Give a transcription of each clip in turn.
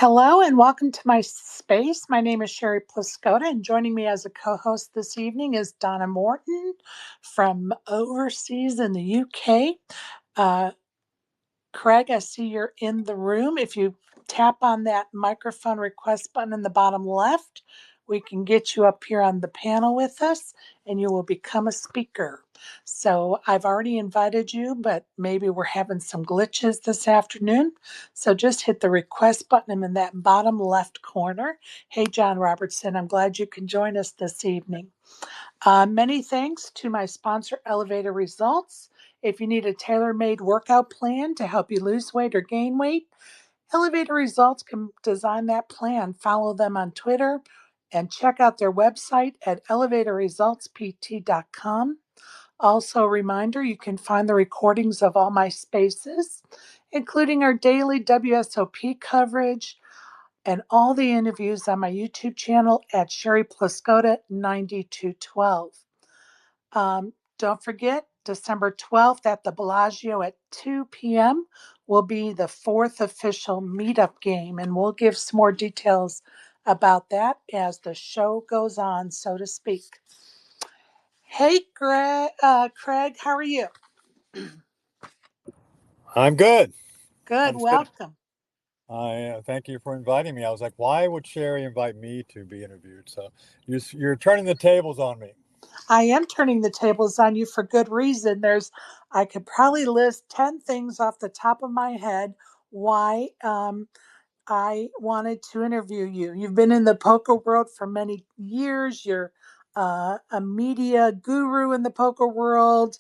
Hello and welcome to my space. My name is Sherry Pluskota, and joining me as a co host this evening is Donna Morton from overseas in the UK. Uh, Craig, I see you're in the room. If you tap on that microphone request button in the bottom left, we can get you up here on the panel with us and you will become a speaker. So I've already invited you, but maybe we're having some glitches this afternoon. So just hit the request button in that bottom left corner. Hey, John Robertson, I'm glad you can join us this evening. Many thanks to my sponsor, Elevator Results. If you need a tailor made workout plan to help you lose weight or gain weight, Elevator Results can design that plan. Follow them on Twitter and check out their website at elevatorresultspt.com. Also, a reminder you can find the recordings of all my spaces, including our daily WSOP coverage and all the interviews on my YouTube channel at Sherry Pluskota 9212. Don't forget, December 12th at the Bellagio at 2 p.m. will be the fourth official meetup game, and we'll give some more details about that as the show goes on, so to speak. Hey, Craig, how are you? I'm good. Good, welcome. I thank you for inviting me. I was like, why would Sherry invite me to be interviewed? So you're turning the tables on me. I am turning the tables on you for good reason. I could probably list 10 things off the top of my head why I wanted to interview you. You've been in the poker world for many years. You're a media guru in the poker world.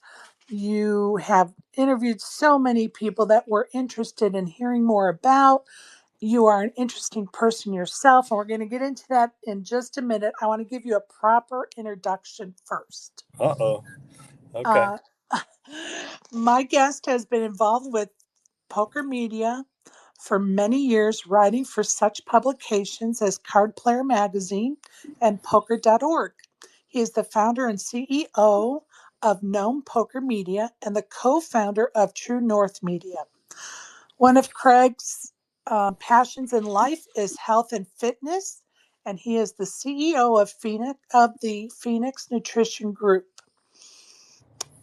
You have interviewed so many people that we're interested in hearing more about. You are an interesting person yourself, and we're going to get into that in just a minute. I want to give you a proper introduction first. Uh-oh. Okay. Uh, my guest has been involved with poker media for many years, writing for such publications as Card Player Magazine and Poker.org. He is the founder and CEO of Gnome Poker Media and the co-founder of True North Media. One of Craig's passions in life is health and fitness, and he is the CEO of the Phoenix Nutrition Group.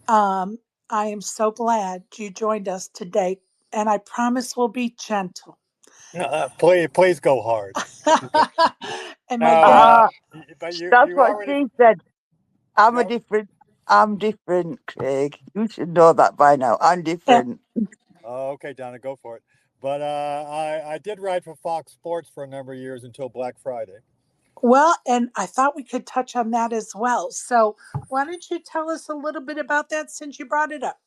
I am so glad you joined us today, and I promise we'll be gentle. Please go hard. And my guest, Now, but That's you what already she said. I'm no, different, Craig. You should know that by now. I'm different. oh, okay, Donna, go for it. But I did write for Fox Sports for a number of years until Black Friday. well, and I thought we could touch on that as well. So, why don't you tell us a little bit about that since you brought it up?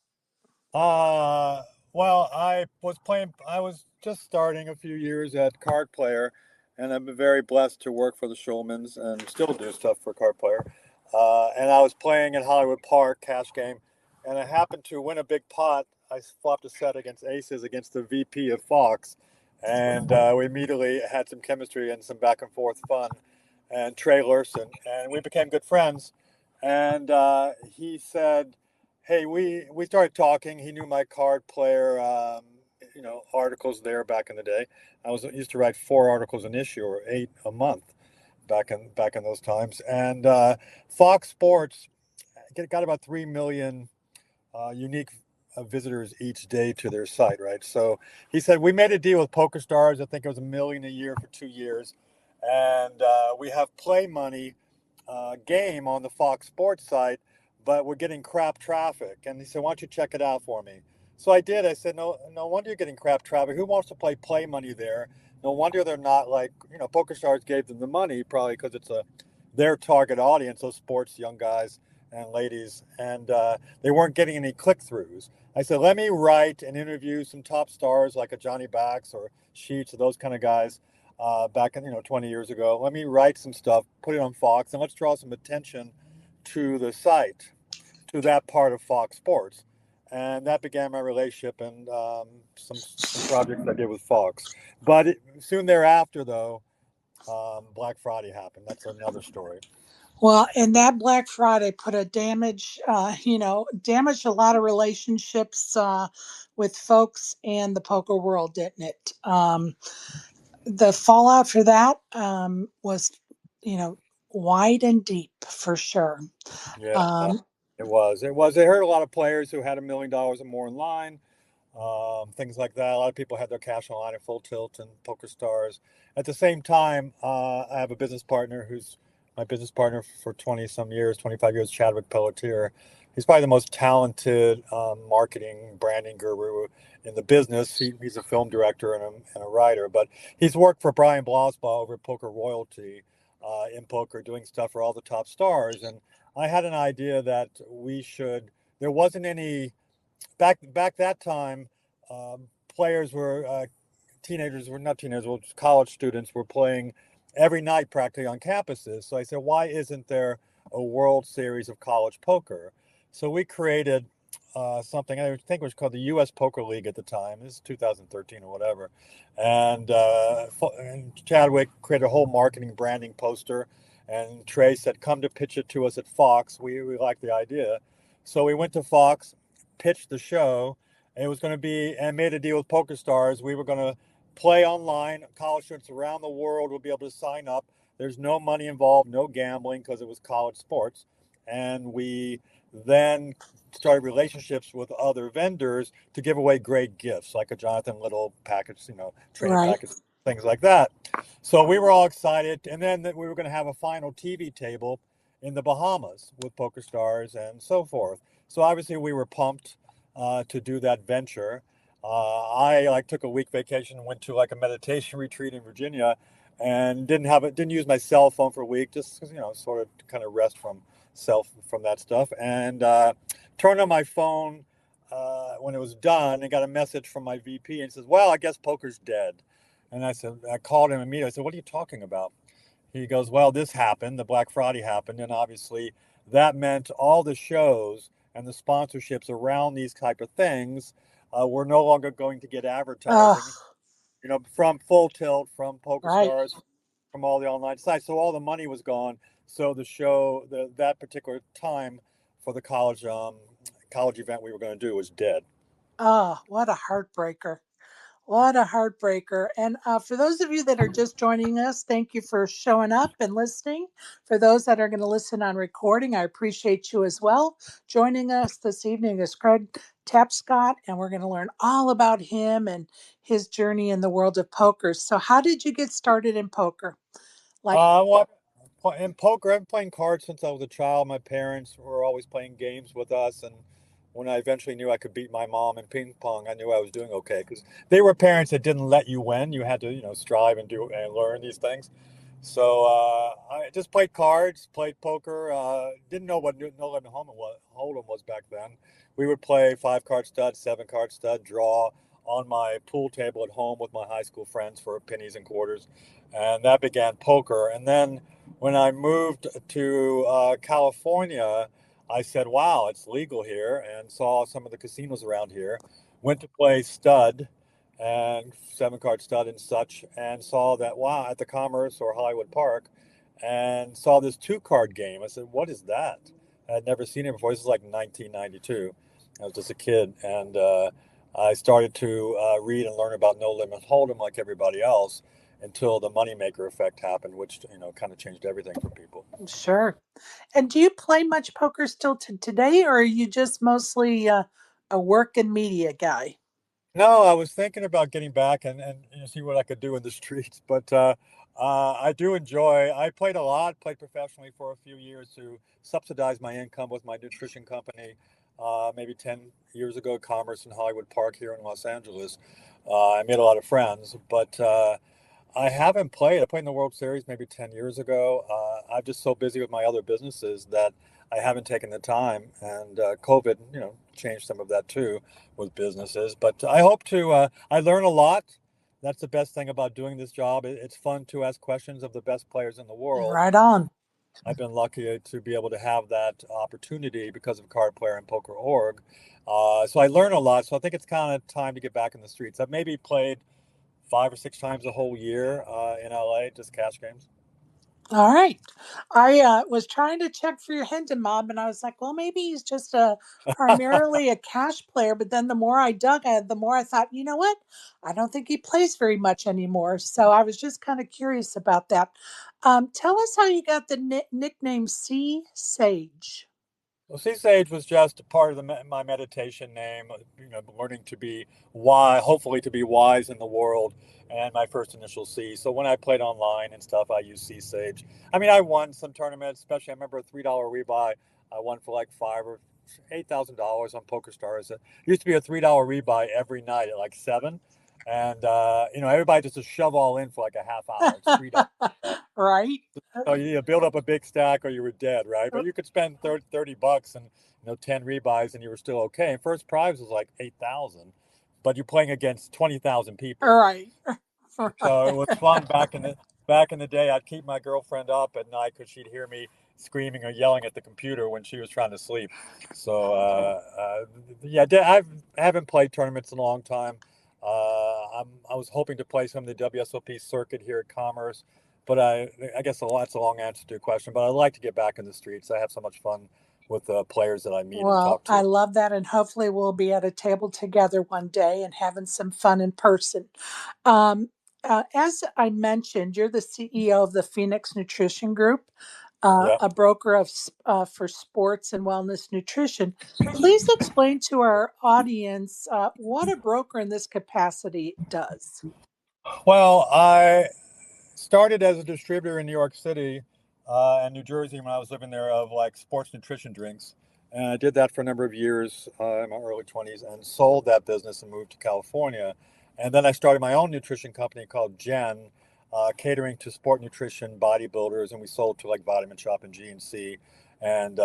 Uh, well, I was just starting a few years at Card Player, and I've been very blessed to work for the Schulmans and still do stuff for Card Player. And I was playing at Hollywood Park, cash game, and I happened to win a big pot. I flopped a set against aces against the VP of Fox, and we immediately had some chemistry and some back and forth fun. And Trey Lurson, and we became good friends. And he said, hey, we started talking. He knew my Card Player, articles there back in the day. Used to write 4 articles an issue or 8 a month back in those times. And Fox Sports got about 3 million unique visitors each day to their site, right? So he said we made a deal with PokerStars. I think it was $1 million a year for 2 years, and we have play money game on the Fox Sports site, but we're getting crap traffic. And he said, why don't you check it out for me? So I did. I said, no wonder you're getting crap traffic. Who wants to play money there? No wonder they're not PokerStars gave them the money probably because it's their target audience, those sports young guys and ladies, and they weren't getting any click-throughs. I said, let me write and interview some top stars like a Johnny Bax or Sheets or those kind of guys back in 20 years ago. Let me write some stuff, put it on Fox, and let's draw some attention to the site, to that part of Fox Sports. And that began my relationship and some projects I did with Fox. But soon thereafter, though, Black Friday happened. That's another story. Well, and that Black Friday put damaged a lot of relationships with folks in the poker world, didn't it? the fallout for that was, you know, wide and deep for sure. Yeah, Um, it was. It was. They hurt a lot of players who had $1 million or more in line, things like that. A lot of people had their cash on line at Full Tilt and Poker Stars. At the same time, I have a business partner who's my business partner for 20 some years, 25 years, Chadwick Pelletier. He's probably the most talented marketing, branding guru in the business. He's a film director and a writer, but he's worked for Brian Blasbaugh over at Poker Royalty in poker, doing stuff for all the top stars. And I had an idea that there wasn't any back that time, players were teenagers were not teenagers, well, college students were playing every night practically on campuses. So I said, why isn't there a World Series of college poker? So we created something I think it was called the U.S. Poker League at the time. This is 2013 or whatever, and Chadwick created a whole marketing branding poster. And Trey said, "Come to pitch it to us at Fox. We like the idea." So we went to Fox, pitched the show. It was going to be, and made a deal with Poker Stars. We were going to play online. College students around the world will be able to sign up. There's no money involved, no gambling because it was college sports. And we then started relationships with other vendors to give away great gifts, like a Jonathan Little package, training right. package, things like that. So we were all excited. And then we were going to have a final TV table in the Bahamas with Poker Stars and so forth. So obviously we were pumped to do that venture. I took a week vacation and went to like a meditation retreat in Virginia, and didn't use my cell phone for a week, just because sort of kind of rest from that stuff. And turned on my phone when it was done and got a message from my VP and says, "Well, I guess poker's dead." And I called him immediately. I said, "What are you talking about?" He goes, "Well, this happened. The Black Friday happened, and obviously that meant all the shows and the sponsorships around these type of things were no longer going to get Oh, advertising. From Full Tilt, from Poker right. Stars, from all the online sites. So all the money was gone. So the show, that particular time for the college event we were going to do was dead." Oh, what a heartbreaker. What a heartbreaker. And for those of you that are just joining us, thank you for showing up and listening. For those that are going to listen on recording, I appreciate you as well. Joining us this evening is Craig Tapscott, and we're going to learn all about him and his journey in the world of poker. So, how did you get started in poker? Like, Well, in poker, I've been playing cards since I was a child. My parents were always playing games with us, and when I eventually knew I could beat my mom in ping pong, I knew I was doing okay because they were parents that didn't let you win. You had to, strive and do and learn these things. So I just played cards, played poker. Didn't know what no limit hold'em was back then. We would play 5 card stud, 7 card stud, draw on my pool table at home with my high school friends for pennies and quarters, and that began poker. And then when I moved to California, I said, "Wow, it's legal here," and saw some of the casinos around here. Went to play stud and 7 card stud and such, and saw that, wow, at the Commerce or Hollywood Park, and saw this 2 card game. I said, "What is that?" I had never seen it before. This is like 1992. I was just a kid, and I started to read and learn about No Limit Hold'em like everybody else until the moneymaker effect happened, which kind of changed everything for people. sure. And do you play much poker still to today, or are you just mostly a work and media guy? No, I was thinking about getting back and see what I could do in the streets, but I do enjoy. I played a lot, played professionally for a few years to subsidize my income with my nutrition company. Maybe 10 years ago, Commerce in Hollywood Park here in Los Angeles. I made a lot of friends, but I haven't played. I played in the World Series maybe 10 years ago. I'm just so busy with my other businesses that I haven't taken the time. And COVID, changed some of that too with businesses. But I hope to, I learn a lot. That's the best thing about doing this job. It's fun to ask questions of the best players in the world. Right on. I've been lucky to be able to have that opportunity because of Card Player and Poker Org. So I learn a lot. So I think it's kind of time to get back in the streets. I've maybe played 5 or 6 times a whole year in LA, just cash games. All right. I was trying to check for your Hendon mob, and I was like, well, maybe he's just a primarily a cash player. But then the more I dug, the more I thought, you know what? I don't think he plays very much anymore. So I was just kind of curious about that. Tell us how you got the nickname Sea Sage. Well, Sea Sage was just a part of my meditation name, learning to be wise, hopefully to be wise in the world, and my first initial C. So when I played online and stuff, I used Sea Sage. I mean, I won some tournaments, especially I remember a $3 rebuy. I won for like $5,000 or $8,000 on Poker Stars. It used to be a $3 rebuy every night at like 7, and everybody just to shove all in for like a half hour. It's $3. Right. So you build up a big stack or you were dead, right? But you could spend $30 and 10 rebuys and you were still okay. And first prize was like 8,000, but you're playing against 20,000 people. Right. So it was fun back in the day. I'd keep my girlfriend up at night because she'd hear me screaming or yelling at the computer when she was trying to sleep. So yeah, I haven't played tournaments in a long time. I was hoping to play some of the WSOP circuit here at Commerce, but I guess that's a long answer to your question. But I'd like to get back in the streets. I have so much fun with the players that I meet and Well, talk I to. love that. And hopefully, we'll be at a table together one day and having some fun in person. Um, as I mentioned, you're the CEO of the Phoenix Nutrition Group, Yeah. a broker for sports and wellness nutrition. Please explain to our audience what a broker in this capacity does. Well, I started as a distributor in New York City and New Jersey when I was living there of like sports nutrition drinks. And I did that for a number of years in my early 20s and sold that business and moved to California. And then I started my own nutrition company called Gen, catering to sport nutrition bodybuilders. And we sold to like Vitamin Shop and GNC and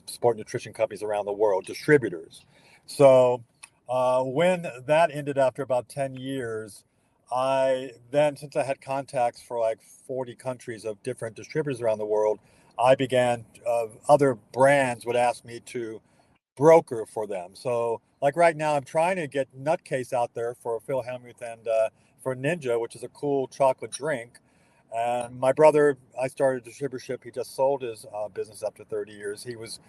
sport nutrition companies around the world, distributors. So when that ended after about 10 years, since I had contacts for like 40 countries of different distributors around the world, I began, other brands would ask me to broker for them. So, like right now, I'm trying to get Nutcase out there for Phil Hellmuth and for Ninja, which is a cool chocolate drink. And my brother, I started distributorship. He just sold his business after 30 years. He was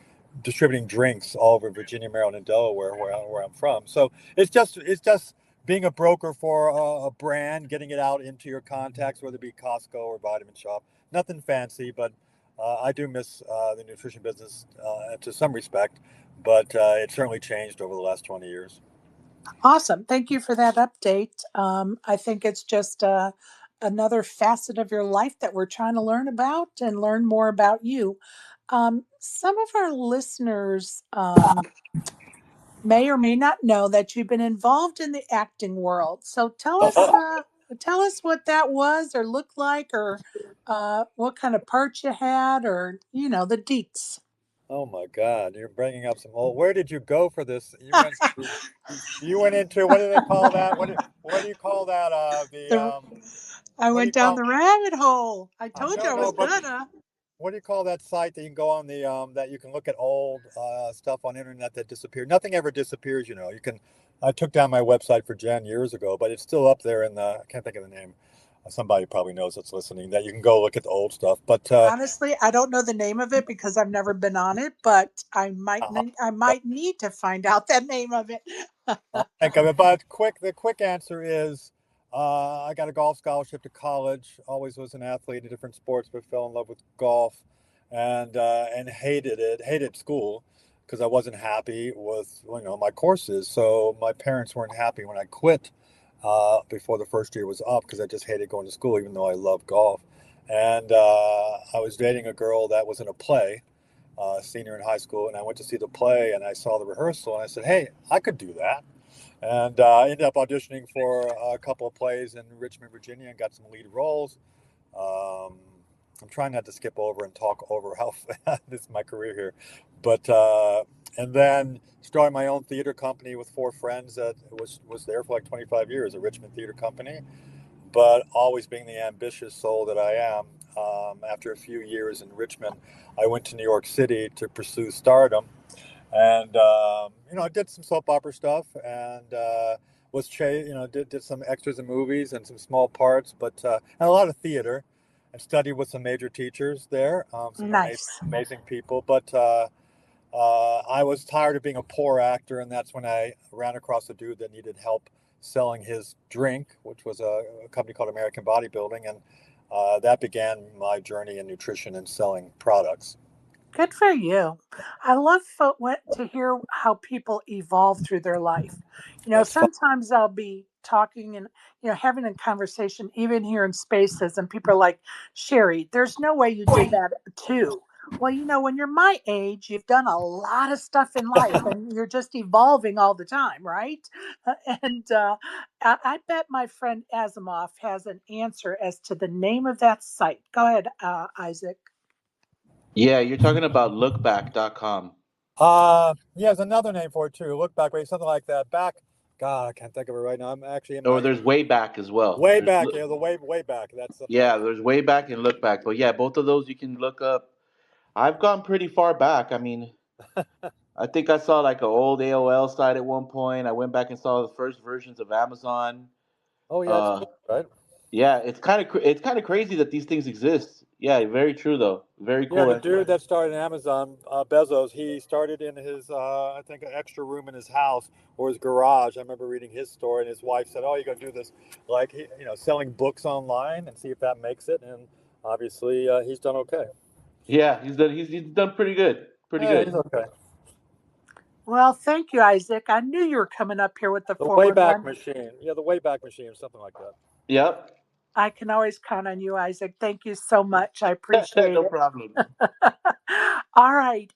distributing drinks all over Virginia, Maryland, and Delaware, where I'm from. So it's just being a broker for a brand, getting it out into your contacts, whether it be Costco or Vitamin Shop. Nothing fancy, but I do miss the nutrition business to some respect, but it certainly changed over the last 20 years. Awesome. Thank you for that update. I think it's just another facet of your life that we're trying to learn about and learn more about you. Some of our listeners may or may not know that you've been involved in the acting world. So tell us what that was or looked like, or what kind of part you had, or the deets. Oh my God, you're bringing up some old. Where did you go for this? You went into, what do they call that? What do you call that? The I What do you went down call? the rabbit hole. I I told you don't I know, was but gonna. what do you call that site that you can go on that you can look at old stuff on the internet that disappeared? Nothing ever disappears, you know. You can. I took down my website for Jen years ago, but it's still up there in the. I can't think of the name. Somebody probably knows that's listening that you can go look at the old stuff. But Honestly, I don't know the name of it because I've never been on it, but uh, I might need to find out that name of it. I'll think of it. But the quick answer is, I got a golf scholarship to college. Always was an athlete in different sports, but fell in love with golf, and hated it. Hated school because I wasn't happy with my courses. So my parents weren't happy when I quit before the first year was up because I just hated going to school, even though I loved golf. And I was dating a girl that was in a play, senior in high school, and I went to see the play and I saw the rehearsal and I said, "Hey, I could do that." And I ended up auditioning for a couple of plays in Richmond, Virginia, and got some lead roles. Um, I'm trying not to skip over and talk over how this is my career here, but and then started my own theater company with four friends that was there for like 25 years, a Richmond theater company. But always being the ambitious soul that I am, after a few years in Richmond, I went to New York City to pursue stardom, and I did some soap opera stuff, and did some extras in movies and some small parts, but and a lot of theater. and studied with some major teachers there, some Nice. amazing people. But I was tired of being a poor actor, and that's when I ran across a dude that needed help selling his drink, which was a company called American Bodybuilding, and that began my journey in nutrition and selling products. Good for you. I love to hear how people evolve through their life. It's fun. Sometimes I'll be talking and, having a conversation, even here in spaces, and people are like, Sherry, there's no way you did that too. Well, when you're my age, you've done a lot of stuff in life and you're just evolving all the time, right? And I bet my friend Asimov has an answer as to the name of that site. Go ahead, Isaac. Yeah, you're talking about lookback.com. Yeah, there's another name for it too. Look back, wait, something like that. Back, God, I can't think of it right now. I'm actually in Or my there's way back as well. way back. Yeah, the way back. That's something Yeah, like there's way back and look back. But yeah, both of those you can look up. I've gone pretty far back. I mean, that. I think I saw like an old AOL site at one point. I went back and saw the first versions of Amazon. Oh yeah, it's Uh, cool, right? yeah, it's kind of crazy that these things exist. Yeah, very true though. Very Yeah, cool. the dude that started Amazon, Bezos, he started in his, I think, an extra room in his house or his garage. I remember reading his story, and his wife said, "Oh, you're gonna do this, like, selling books online and see if that makes it." And obviously, he's done okay. Yeah, he's done pretty good. Pretty Yeah, he's good. okay. Well, thank you, Isaac. I knew you were coming up here with the The forward Wayback one. Machine. Yeah, the Wayback Machine, something like that. Yep. I can always count on you, Isaac. Thank you so much. I appreciate No it. problem. All right.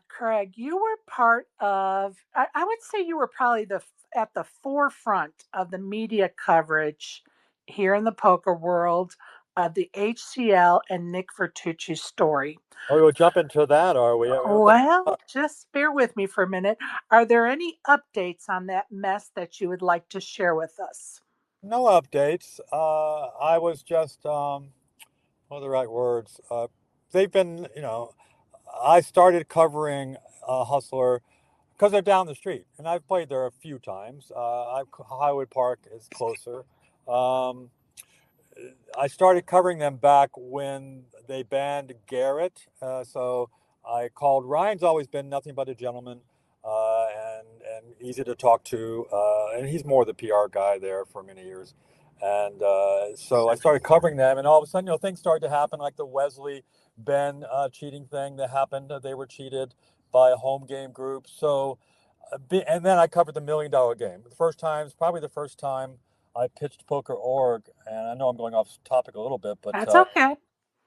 Craig, you were part of, I would say you were probably at the forefront of the media coverage here in the poker world of the HCL and Nick Vertucci story. Oh, we'll jump into that, are we? Okay. Well, just bear with me for a minute. Are there any updates on that mess that you would like to share with us? No updates. I was just, what are the right words? They've been, I started covering Hustler because they're down the street, and I've played there a few times. Highwood Park is closer. Um, I started covering them back when they banned Garrett. So I called. Ryan's always been nothing but a gentleman, and easy to talk to. And he's more the PR guy there for many years. And so I started covering them, and all of a sudden, things started to happen, like the Wesley Ben cheating thing that happened. They were cheated by a home game group. So, and then I covered the $1 million game. Probably the first time I pitched Poker.org, and I know I'm going off topic a little bit, but That's okay.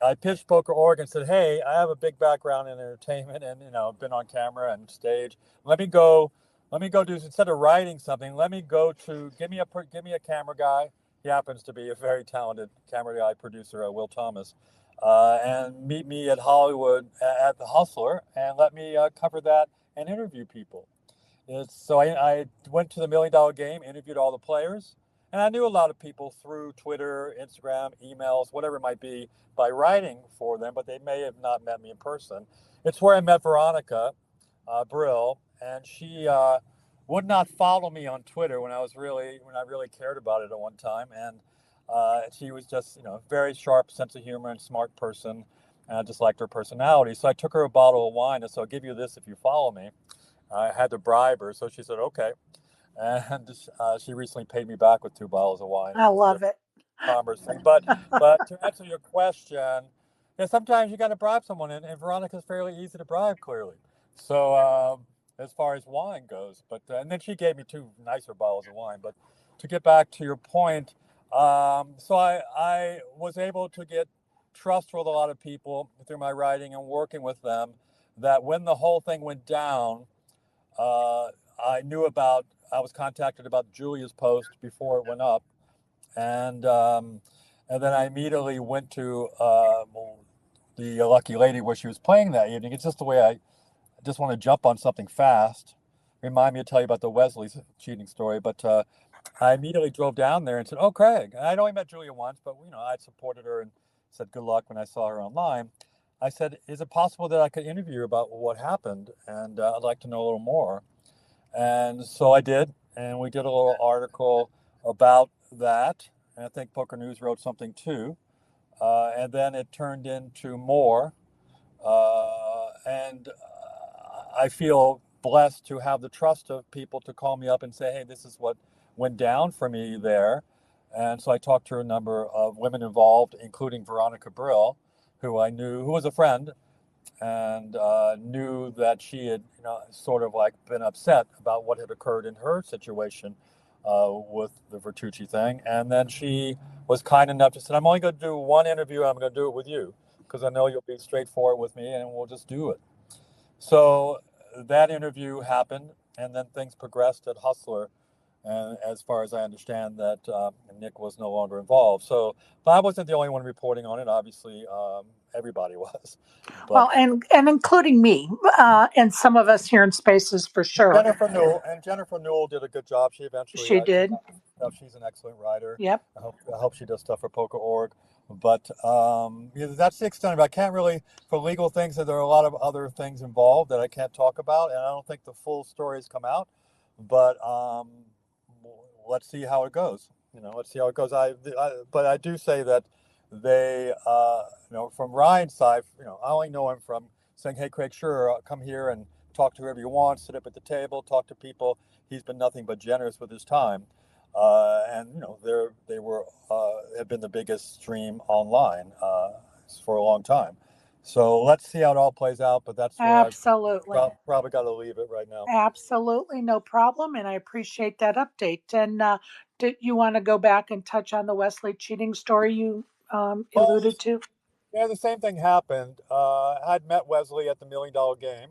I pitched Poker.org and said, "Hey, I have a big background in entertainment, and been on camera and stage. Let me go do instead of writing something. Let me go to give me a camera guy. He happens to be a very talented camera guy producer, Will Thomas, and meet me at Hollywood at the Hustler, and let me cover that and interview people." So I went to the $1 million game, interviewed all the players, and I knew a lot of people through Twitter, Instagram, emails, whatever it might be, by writing for them, but they may have not met me in person. It's where I met Veronica Brill, and she would not follow me on Twitter when I really cared about it at one time, and she was just very sharp sense of humor and smart person, and I just liked her personality. So I took her a bottle of wine and said, "I'll give you this if you follow me." I had to bribe her, so she said, "Okay." And she recently paid me back with 2 bottles of wine. I It was a very love it. commerce thing. But to answer your question, yeah, sometimes you got to bribe someone, and Veronica's fairly easy to bribe, clearly. So as far as wine goes, but and then she gave me 2 nicer bottles of wine. But to get back to your point, so I was able to get trust with a lot of people through my writing and working with them. That when the whole thing went down, uh, I knew about. I was contacted about Julia's post before it went up, and um, and then I immediately went to the Lucky Lady where she was playing that evening. It's just the way I just want to jump on something fast. Remind me to tell you about the Wesley cheating story, but I immediately drove down there and said, "Oh, Craig." And I'd only met Julia once, but I supported her and said good luck when I saw her online. I said, "Is it possible that I could interview you about what happened? And I'd like to know a little more." And so I did, and we did a little article about that. and I think Poker News wrote something too. And then it turned into more. And I feel blessed to have the trust of people to call me up and say, hey, this is what went down for me there. And so I talked to a number of women involved, including Veronica Brill, who I knew, who was a friend, and knew that she had, sort of like been upset about what had occurred in her situation with the Vertucci thing. And then she was kind enough to say, I'm only going to do one interview, and I'm going to do it with you because I know you'll be straightforward with me, and we'll just do it. So that interview happened, and then things progressed at Hustler. And as far as I understand, that Nick was no longer involved. So, but I wasn't the only one reporting on it. Obviously, everybody was. But Well, and including me, and some of us here in Spaces for sure. Jennifer Newell did a good job. She eventually, She did. she's an excellent writer. Yep. I hope she does stuff for Poker.org. But that's the extent of it. I can't really, for legal things, there are a lot of other things involved that I can't talk about, and I don't think the full story has come out. But let's see how it goes. Let's see how it goes. But I do say that they, from Ryan's side, I only know him from saying, "Hey, Craig, sure, come here and talk to whoever you want, sit up at the table, talk to people." He's been nothing but generous with his time, and they were have been the biggest stream online for a long time. So let's see how it all plays out. But that's where Absolutely. I've probably got to leave it right now. Absolutely, no problem. And I appreciate that update. And did you want to go back and touch on the Wesley cheating story you Well, alluded to? yeah, the same thing happened. I'd met Wesley at the $1 Million Game.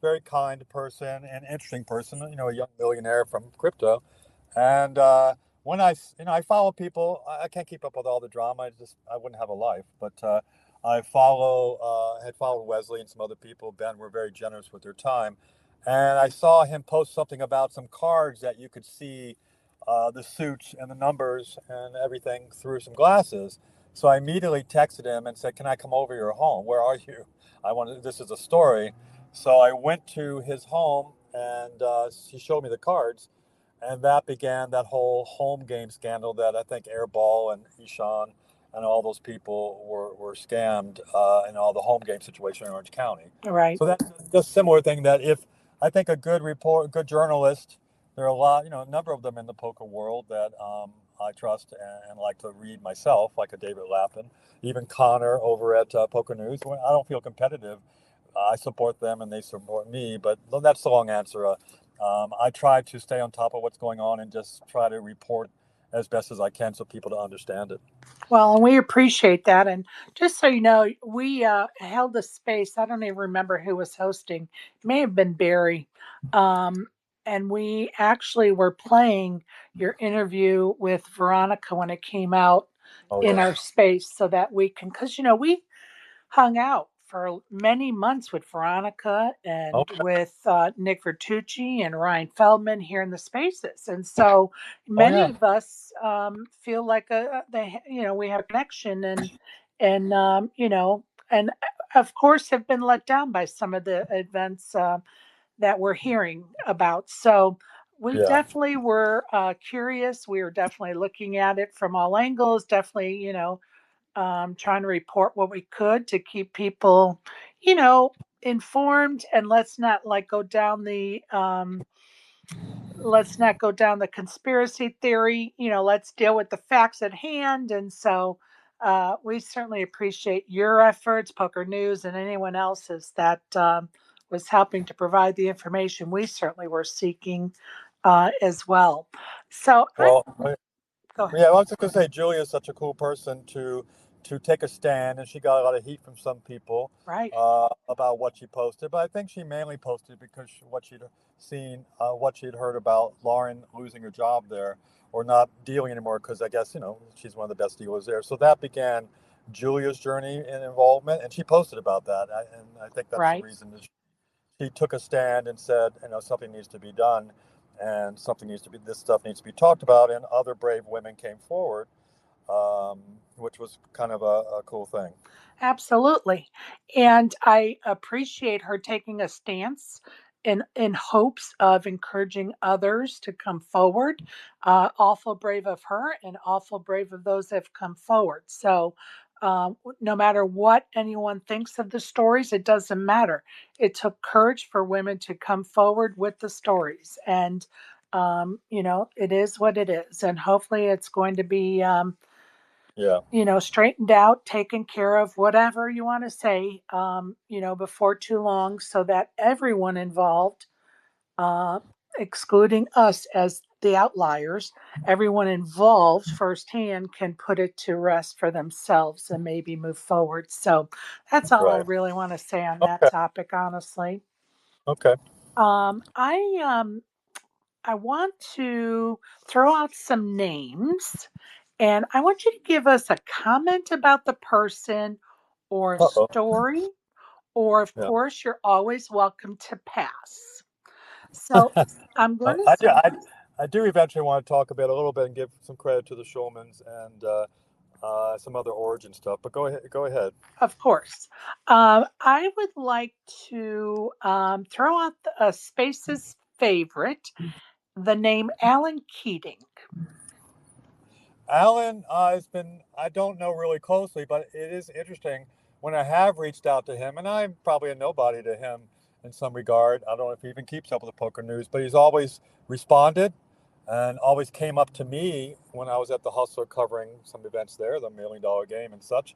Very kind person and interesting person, a young millionaire from crypto. And when I follow people, I can't keep up with all the drama. I wouldn't have a life. But had followed Wesley and some other people. Ben were very generous with their time. And I saw him post something about some cards that you could see the suits and the numbers and everything through some glasses. So I immediately texted him and said, "Can I come over your home? Where are you? This is a story." So I went to his home, and he showed me the cards, and that began that whole home game scandal that I think Airball and Ishan and all those people were scammed in all the home game situation in Orange County. Right. So that's a similar thing that if I think a good journalist, there are a number of them in the poker world that I trust and like to read myself, like a David Lappin, even Connor over at Poker News. When I don't feel competitive, I support them and they support me. But that's the long answer. I try to stay on top of what's going on and just try to report as best as I can so people to understand it. Well, and we appreciate that. And just so you know, we held a space. I don't even remember who was hosting. It may have been Barry. Um, and we actually were playing your interview with Veronica when it came out Oh in yeah. our space so that we can, because, we hung out for many months with Veronica and Okay. with Nick Vertucci and Ryan Feldman here in the spaces, and so Oh many yeah. of us feel like we have a connection, and of course have been let down by some of the events that we're hearing about. So we Yeah. definitely were curious. We were definitely looking at it from all angles. Definitely, trying to report what we could to keep people, informed, and let's not go down the conspiracy theory. Let's deal with the facts at hand. And so we certainly appreciate your efforts, Poker News, and anyone else's that was helping to provide the information we certainly were seeking as well. So Well, go ahead. yeah, I was just gonna say Julia is such a cool person to take a stand, and she got a lot of heat from some people Right. about what she posted. But I think she mainly posted because what she'd seen, what she'd heard about Lauren losing her job there or not dealing anymore because I guess she's one of the best dealers there. So that began Julia's journey in involvement, and she posted about that. And I think that's the Right. reason that she took a stand and said, something needs to be done, and this stuff needs to be talked about. And other brave women came forward, which was kind of a cool thing. Absolutely. And I appreciate her taking a stance in hopes of encouraging others to come forward. Awful brave of her and awful brave of those that have come forward. So no matter what anyone thinks of the stories, it doesn't matter. It took courage for women to come forward with the stories. And, it is what it is. And hopefully it's going to be, Yeah. straightened out, taken care of, whatever you want to say, before too long, so that everyone involved, uh, excluding us as the outliers, everyone involved firsthand can put it to rest for themselves and maybe move forward. So that's all I Right. really want to say on that Okay. topic, honestly. Okay. Um, I um, I want to throw out some names, and I want you to give us a comment about the person or a Uh-oh. story, or of Yeah. course, you're always welcome to pass. So I'm going to, I do. I do eventually want to talk a little bit, and give some credit to the Schulmans and some other origin stuff. But go ahead. Go ahead. of course, I would like to throw out a Space's favorite, the name Alan Keating. Alan has been, I don't know really closely, but it is interesting when I have reached out to him, and I'm probably a nobody to him in some regard. I don't know if he even keeps up with the poker news, but he's always responded and always came up to me when I was at the Hustler covering some events there, the $1 Million Game and such.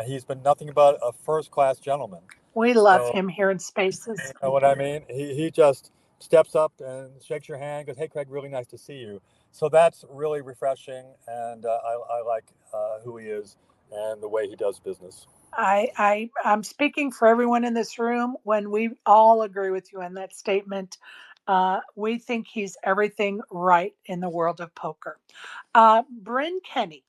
He's been nothing but a first class gentleman. We love So, him here in you Spaces. know what I mean? He just steps up and shakes your hand, goes, "Hey, Craig, really nice to see you." So that's really refreshing, and I like who he is and the way he does business. I'm speaking for everyone in this room when we all agree with you on that statement. We think he's everything right in the world of poker. Bryn Kenny.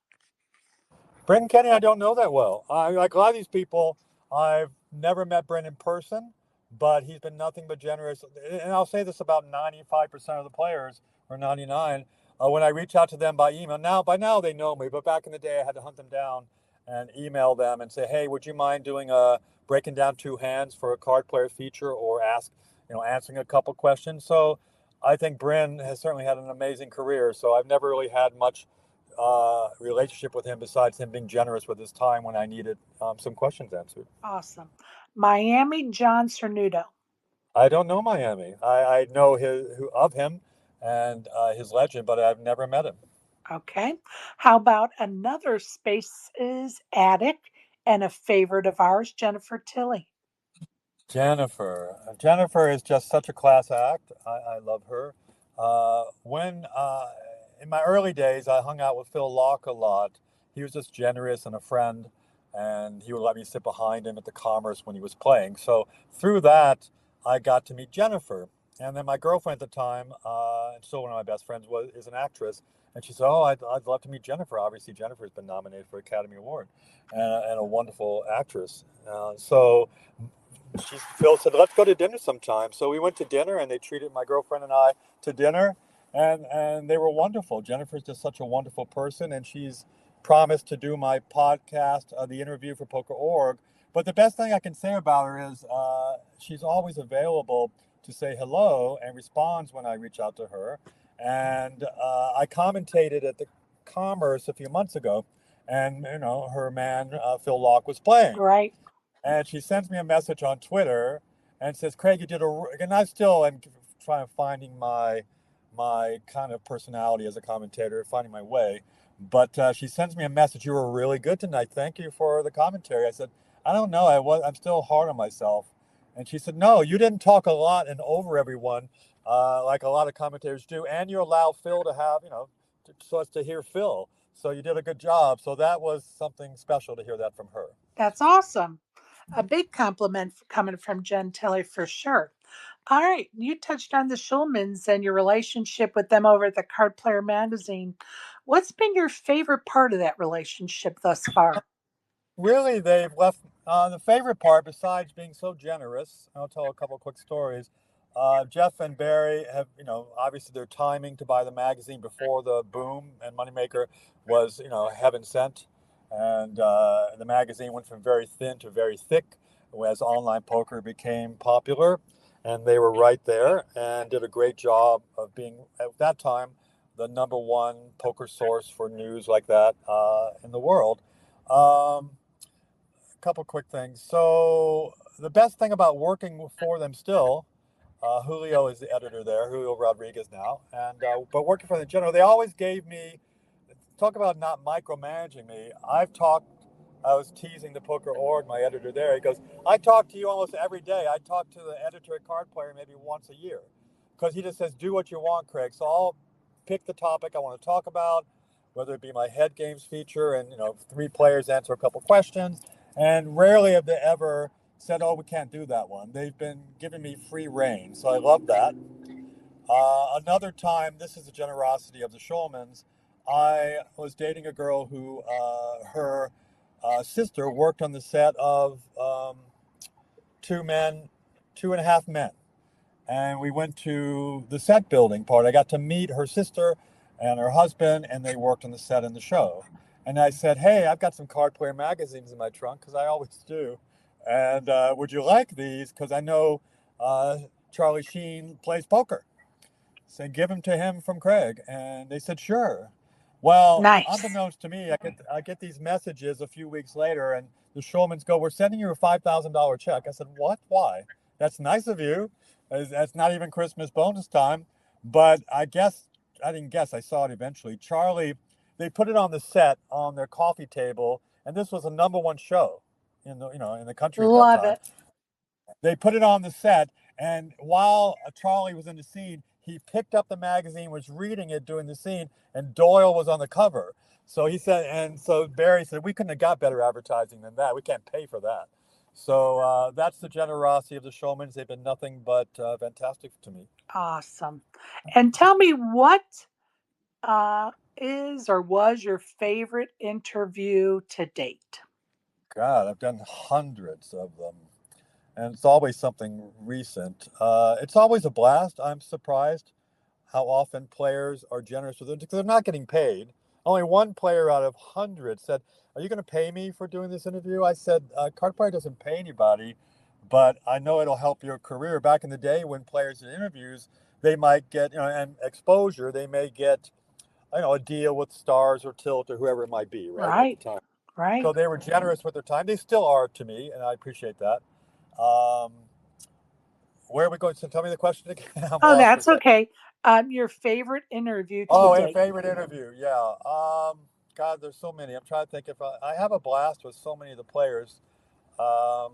Brendan Kenny, I don't know that well. Like a lot of these people, I've never met Brendan in person, but he's been nothing but generous. And I'll say this about 95% of the players, or 99, when I reach out to them by email. Now, by now they know me, but back in the day, I had to hunt them down and email them and say, "Hey, would you mind doing a breaking down two hands for a card player feature, or answering a couple questions?" So I think Bryn has certainly had an amazing career. So I've never really had much relationship with him besides him being generous with his time when I needed some questions answered. Awesome. Miami John Cernudo. I don't know Miami. I know of him and his legend, but I've never met him. Okay. How about another Spaces addict and a favorite of ours, Jennifer Tilley? Jennifer. Jennifer is just such a class act. I love her. When In my early days, I hung out with Phil Locke a lot. He was just generous and a friend, and he would let me sit behind him at the Commerce when he was playing. So through that, I got to meet Jennifer. And then my girlfriend at the time, and still one of my best friends, is an actress. And she said, "Oh, I'd love to meet Jennifer. Obviously, Jennifer's been nominated for Academy Award and a wonderful actress." Phil said, "Let's go to dinner sometime." So we went to dinner, and they treated my girlfriend and I to dinner, and they were wonderful. Jennifer's just such a wonderful person, and she's promised to do my podcast, the interview for Poker.org. But the best thing I can say about her is she's always available to say hello and responds when I reach out to her. And I commentated at the Commerce a few months ago, and her man Phil Locke was playing, Right. and she sends me a message on Twitter and says, "Craig, you did and I still am trying to finding my kind of personality as a commentator, finding my way. But she sends me a message. "You were really good tonight. Thank you for the commentary." I said, "I don't know. I'm still hard on myself." And she said, "No, you didn't talk a lot and over everyone, like a lot of commentators do, and you allow Phil to have, so as to hear Phil. So you did a good job." So that was something special to hear that from her. That's awesome. A big compliment coming from Jen Tilley for sure. All right, you touched on the Schulmans and your relationship with them over at the Card Player magazine. What's been your favorite part of that relationship thus far? Really, they've left the favorite part, besides being so generous. I'll tell a couple of quick stories. Jeff and Barry have, obviously their timing to buy the magazine before the boom and Moneymaker was, heaven sent. And the magazine went from very thin to very thick as online poker became popular. and they were right there and did a great job of being, at that time, the number one poker source for news like that in the world. A couple quick things. So the best thing about working for them still, Julio is the editor there, Julio Rodriguez now, and but working for them in general, they always gave me, talk about not micromanaging me. I was teasing the Poker Org, my editor there. He goes, I talk to you almost every day. I talk to the editor at Card Player maybe once a year, because he just says, do what you want, Craig. So I'll pick the topic I want to talk about, whether it be my head games feature and, 3 players answer a couple questions. And rarely have they ever said, oh, we can't do that one. They've been giving me free reign. So I love that. Another time, this is the generosity of the Schulmans. I was dating a girl who, her sister worked on the set of Two Men, Two and a Half Men. And we went to the set building part. I got to meet her sister and her husband, and they worked on the set in the show. And I said, hey, I've got some Card Player magazines in my trunk, because I always do. And would you like these? Because I know Charlie Sheen plays poker. Said, give them to him from Craig. And they said, sure. Well, Nice. unbeknownst to me, I get these messages a few weeks later, and the Schulmans go, we're sending you a $5,000 check. I said, what? Why? That's nice of you. That's not even Christmas bonus time. But I didn't guess, I saw it eventually. Charlie, they put it on the set on their coffee table, and this was a number one show in the country at that Love time. it. They put it on the set, and while Charlie was in the scene, he picked up the magazine, was reading it during the scene, and Doyle was on the cover. So he said, and so Barry said, we couldn't have got better advertising than that. We can't pay for that. So that's the generosity of the Showmans. They've been nothing but fantastic to me. Awesome. And tell me what is or was your favorite interview to date? God, I've done hundreds of them, and it's always something recent. It's always a blast. I'm surprised how often players are generous with it because they're not getting paid. Only one player out of hundreds said, are you going to pay me for doing this interview? I said, Card Player doesn't pay anybody, but I know it'll help your career. Back in the day when players did interviews, they might get, and exposure, they may get, a deal with Stars or Tilt or whoever it might be, right, at the Right. time. Right. So they were generous with their time. They still are to me, and I appreciate that. Um, where are we going? So tell me the question again. I'm Oh, lost for a that's second. okay. Your favorite interview to Oh, and a date? favorite interview, yeah. God, there's so many. I'm trying to think if I have a blast with so many of the players. Um,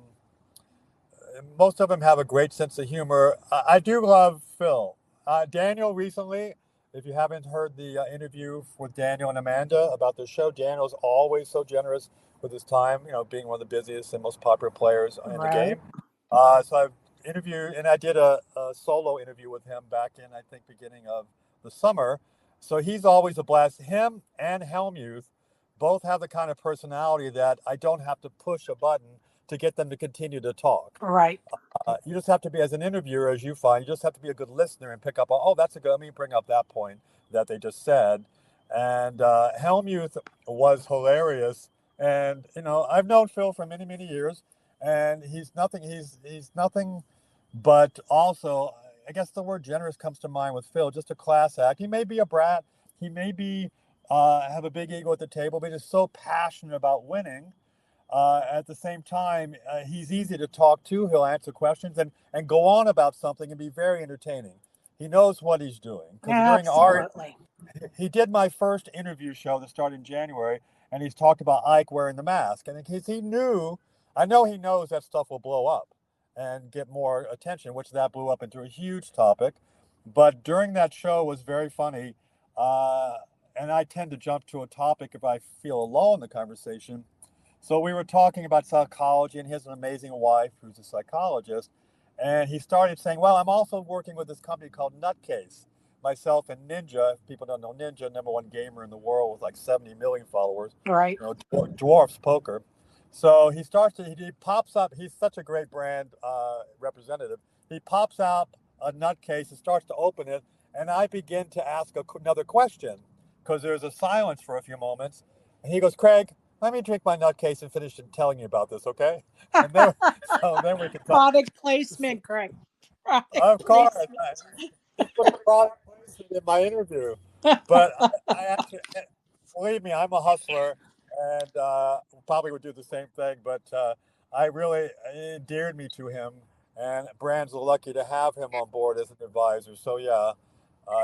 Most of them have a great sense of humor. I do love Phil. Daniel recently, if you haven't heard the interview with Daniel and Amanda about their show, Daniel's always so generous with his time, being one of the busiest and most popular players in the Right. game. So I've interviewed, and I did a solo interview with him back in, I think, beginning of the summer. So he's always a blast. Him and Helmuth both have the kind of personality that I don't have to push a button to get them to continue to talk. Right. You just have to be, as an interviewer, as you find, you just have to be a good listener and pick up on, oh, that's a good, let me bring up that point that they just said. And Helmuth was hilarious. And, I've known Phil for many, many years, and he's nothing but also, I guess the word generous comes to mind with Phil, just a class act. He may be a brat. He may be, have a big ego at the table, but he's so passionate about winning. At the same time, he's easy to talk to. He'll answer questions and go on about something and be very entertaining. He knows what he's doing because Absolutely. he did my first interview show that started in January, and he's talked about Ike wearing the mask. And because I know he knows that stuff will blow up and get more attention, which that blew up into a huge topic. But during that show was very funny. And I tend to jump to a topic if I feel a lull in the conversation. So we were talking about psychology, and he has an amazing wife who's a psychologist. And he started saying, well, I'm also working with this company called Nutcase. Myself and Ninja, if people don't know Ninja, number one gamer in the world with like 70 million followers, Right. dwarfs poker. So he pops up, he's such a great brand representative. He pops out a Nutcase and starts to open it. And I begin to ask another question because there's a silence for a few moments. And he goes, Craig, let me drink my nutcase and finish telling you about this, okay? And then, so then we can talk. Product placement, Craig. Right. Of course. He put a product placement in my interview. But I actually, believe me, I'm a hustler and probably would do the same thing. But I really it endeared me to him, and brands are lucky to have him on board as an advisor. So, yeah,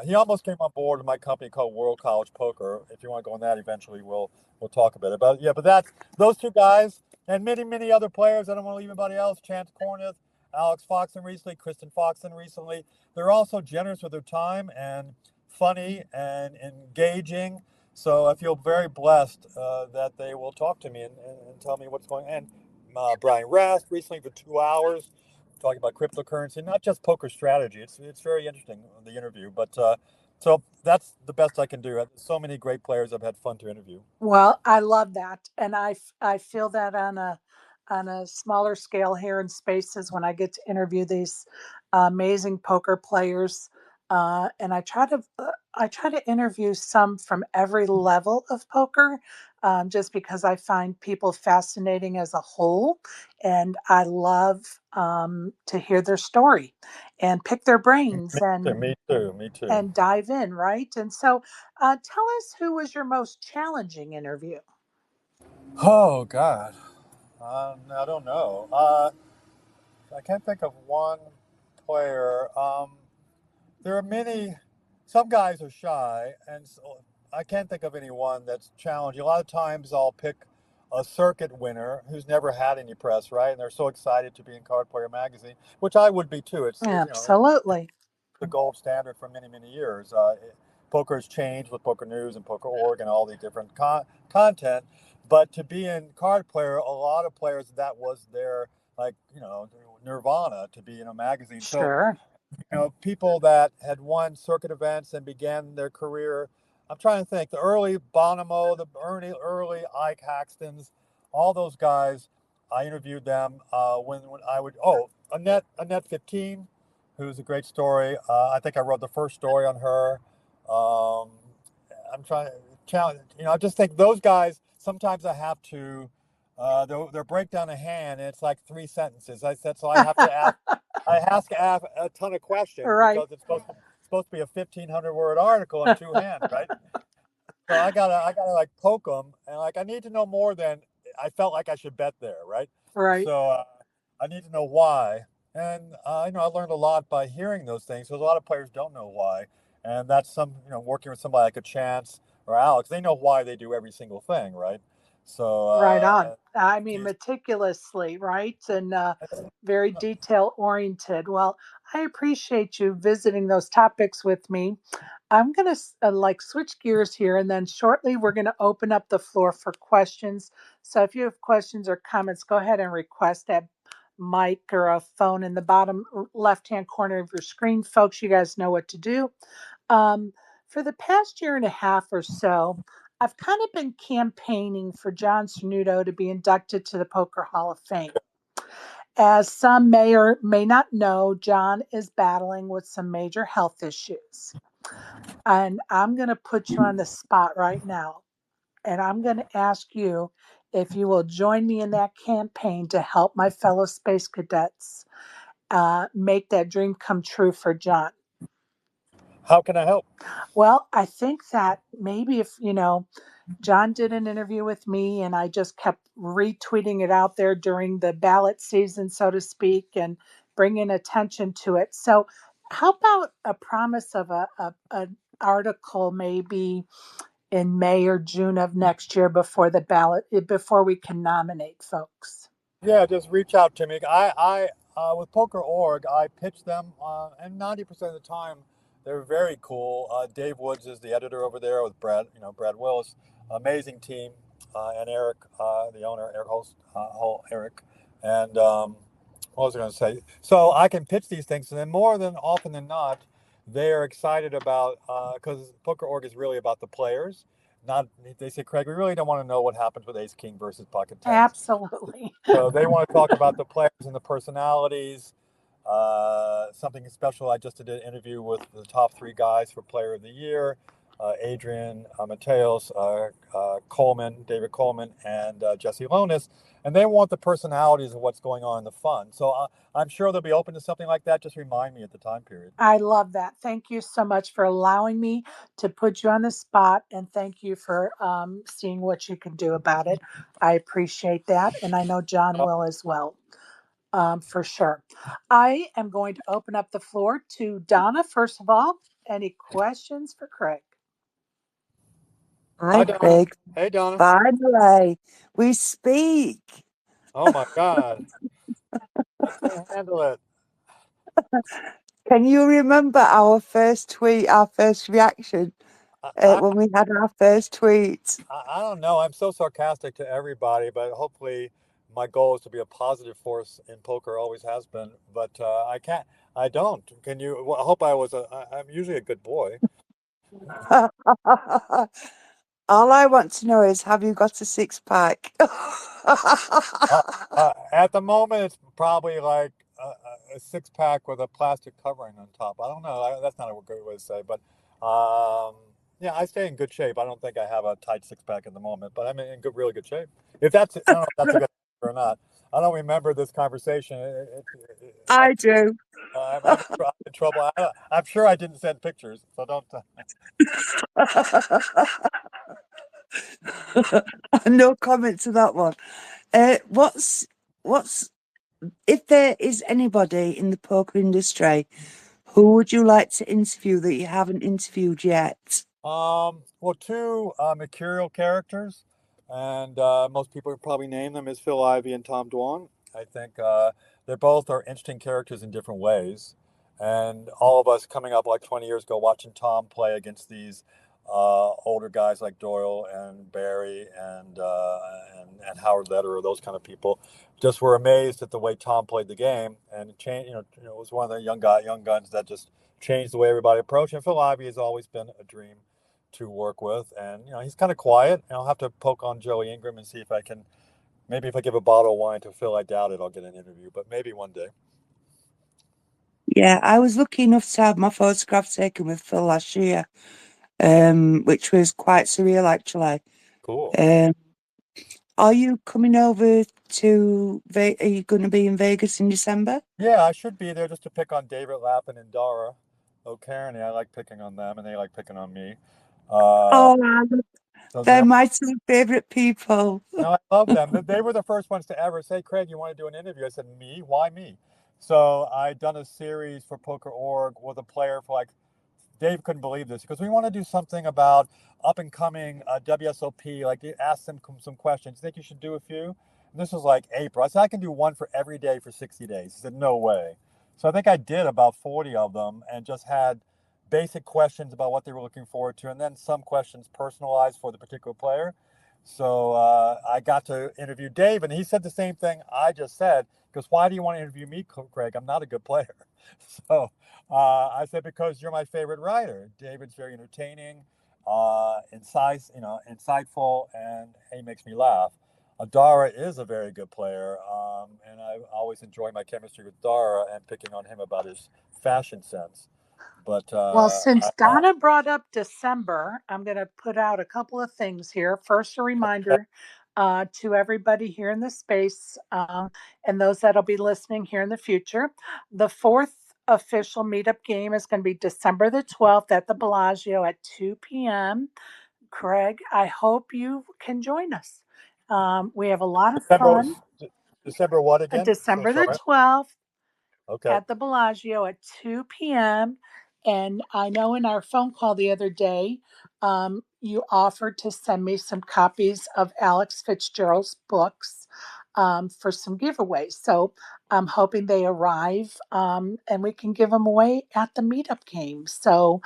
he almost came on board in my company called World College Poker. If you want to go on that eventually, we'll talk about it. But yeah, but that's those two guys and many, many other players. I don't want to leave anybody else. Chance Corneth, Alex Foxen recently, Kristen Foxen recently. They're also generous with their time and funny and engaging. So I feel very blessed that they will talk to me and tell me what's going on. And Brian Rast recently for 2 hours talking about cryptocurrency, not just poker strategy. It's very interesting, the interview. But so that's the best I can do. So many great players I've had fun to interview. Well, I love that, and I feel that on a smaller scale here in Spaces when I get to interview these amazing poker players, and I try to interview some from every level of poker, just because I find people fascinating as a whole, and I love to hear their story and pick their brains Me too. Me too. and dive in, right? And so, tell us, who was your most challenging interview? Oh God, I don't know. I can't think of one player. There are many. Some guys are shy, and so I can't think of anyone that's challenging. A lot of times, I'll pick a circuit winner who's never had any press, right? And they're so excited to be in Card Player Magazine, which I would be too. It's Absolutely. the gold standard for many, many years. Poker has changed with Poker News and Poker Org and all the different content. But to be in Card Player, a lot of players that was their like nirvana to be in a magazine. So Sure. people that had won circuit events and began their career. I'm trying to think. The early Bonomo, the early Ike Haxtons, all those guys. I interviewed them when I would. Oh, Annette 15, who's a great story. I think I wrote the first story on her. I'm trying to challenge. I just think those guys. Sometimes I have to. Their breakdown of hand, and it's like 3 sentences. I said so. I have to ask. I have to ask a ton of questions Right. because it's supposed to be a 1,500 word article in 2 hands, right? So I gotta like poke them, and like I need to know more than I felt like I should bet there, right? Right. So I need to know why, and I learned a lot by hearing those things. So a lot of players don't know why, and that's working with somebody like a Chance or Alex, they know why they do every single thing, right? So Right on. I mean, geez, meticulously, right? And very detail oriented. Well, I appreciate you visiting those topics with me. I'm going to like switch gears here, and then shortly we're going to open up the floor for questions. So if you have questions or comments, go ahead and request that mic or a phone in the bottom left hand corner of your screen. Folks, you guys know what to do. Um, for the past year and a half or so, I've kind of been campaigning for John Cernuto to be inducted to the Poker Hall of Fame. As some may or may not know, John is battling with some major health issues. And I'm going to put you on the spot right now. And I'm going to ask you if you will join me in that campaign to help my fellow space cadets make that dream come true for John. how can I help? Well, I think that maybe if, John did an interview with me, and I just kept retweeting it out there during the ballot season, so to speak, and bringing attention to it. So, how about a promise of an article maybe in May or June of next year before the ballot, before we can nominate folks? Yeah, just reach out to me. With Poker.org, I pitch them, and 90% of the time, they're very cool. Dave Woods is the editor over there with Brad Willis, amazing team, and Eric, the owner, Eric, and what was I going to say? So I can pitch these things, and then more than often than not, they are excited about because Poker.org is really about the players. Not they say, Craig, we really don't want to know what happens with Ace King versus Pocket Tens. Absolutely. So they want to talk about the players and the personalities. Something special. I just did an interview with the top 3 guys for Player of the Year. Adrian Mateos, Coleman, David Coleman, and Jesse Lonis, and they want the personalities of what's going on in the fun. So I'm sure they'll be open to something like that. Just remind me at the time period. I love that. Thank you so much for allowing me to put you on the spot, and thank you for seeing what you can do about it. I appreciate that, and I know John will as well, for sure. I am going to open up the floor to Donna. First of all, any questions for Craig? Hi, Hi, Donna. Craig. Hey, Donna. Finally, we speak. Oh my God, I can't handle it. Can you remember our first tweet, our first reaction I, when we had our first tweet? I don't know. I'm so sarcastic to everybody, but hopefully my goal is to be a positive force in poker, always has been. But I can't, I don't. Can you? Well, I hope I'm usually a good boy. All I want to know is, have you got a six pack? Uh, at the moment, it's probably like a six pack with a plastic covering on top. I don't know. That's not a good way to say, but um, yeah, I stay in good shape. I don't think I have a tight six pack at the moment, but I'm in good, really good shape. If that's, I don't know if that's a good answer or not. I don't remember this conversation. I do. I'm in trouble. I'm sure I didn't send pictures, so don't. No comment to that one. What's if there is anybody in the poker industry, who would you like to interview that you haven't interviewed yet? Well, two mercurial characters, and most people would probably name them as Phil Ivey and Tom Dwan. I think they both are interesting characters in different ways, and all of us coming up like 20 years ago, watching Tom play against these older guys like Doyle and Barry and Howard Lederer, those kind of people, just were amazed at the way Tom played the game, and it changed. It was one of the young guns that just changed the way everybody approached. And Phil Ivey has always been a dream to work with, and he's kind of quiet. And I'll have to poke on Joey Ingram and see if I can. Maybe if I give a bottle of wine to Phil, I doubt it. I'll get an interview, but maybe one day. Yeah, I was lucky enough to have my photograph taken with Phil last year, which was quite surreal actually. Cool. Um, are you coming over to Are you going to be in Vegas in December? Yeah, I should be there just to pick on David Lappin and Dara O'Kearney. I like picking on them, and they like picking on me. Uh, Oh, so they're they're my two favorite people. No, I love them. They were the first ones to ever say, Craig, you want to do an interview? I said, me? Why me? So I done a series for Poker.org with a player for like, Dave couldn't believe this because we want to do something about up and coming WSOP. Like, you ask them some questions. Think you should do a few? And this was like April. I said, I can do one for every day for 60 days. He said, no way. So I think I did about 40 of them and just had basic questions about what they were looking forward to, and then some questions personalized for the particular player. So I got to interview Dave, and he said the same thing I just said. Because why do you want to interview me, Craig? I'm not a good player. So I said because you're my favorite writer. David's very entertaining, insightful, and he makes me laugh. Dara is a very good player, and I always enjoy my chemistry with Dara and picking on him about his fashion sense. But Well, since Donna brought up December, I'm going to put out a couple of things here. First, a reminder to everybody here in the space and those that'll be listening here in the future. The fourth official meetup game is going to be December the 12th at the Bellagio at 2 p.m. Craig, I hope you can join us. We have a lot of December, fun. December what again? So December the sorry. 12th Okay. at the Bellagio at 2 p.m. And I know in our phone call the other day, you offered to send me some copies of Alex Fitzgerald's books for some giveaways. So I'm hoping they arrive and we can give them away at the meetup game. So,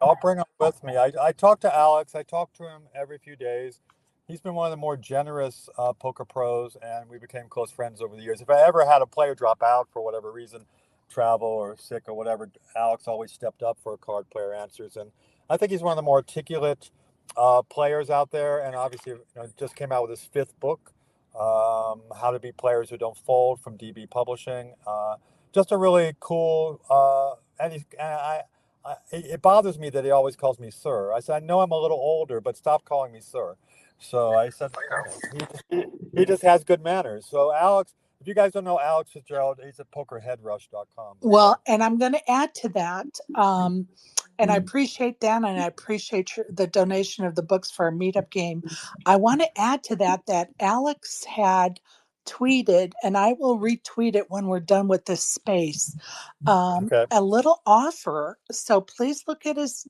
I'll bring him with me. I talk to Alex. I talk to him every few days. He's been one of the more generous poker pros, and we became close friends over the years. If I ever had a player drop out for whatever reason, travel or sick or whatever, Alex always stepped up for card player answers. And I think he's one of the more articulate players out there. And obviously, just came out with his fifth book, How to Beat Players Who Don't Fold from DB Publishing. Just a really cool, and it bothers me that he always calls me sir. I said, I know I'm a little older, but stop calling me sir. So I said, he just has good manners. So Alex, if you guys don't know Alex Fitzgerald, he's at pokerheadrush.com. So Well, and I'm going to add to that. And I appreciate that, and I appreciate the donation of the books for our meetup game. I want to add to that that Alex had tweeted, and I will retweet it when we're done with this space, okay. a little offer. So please look at his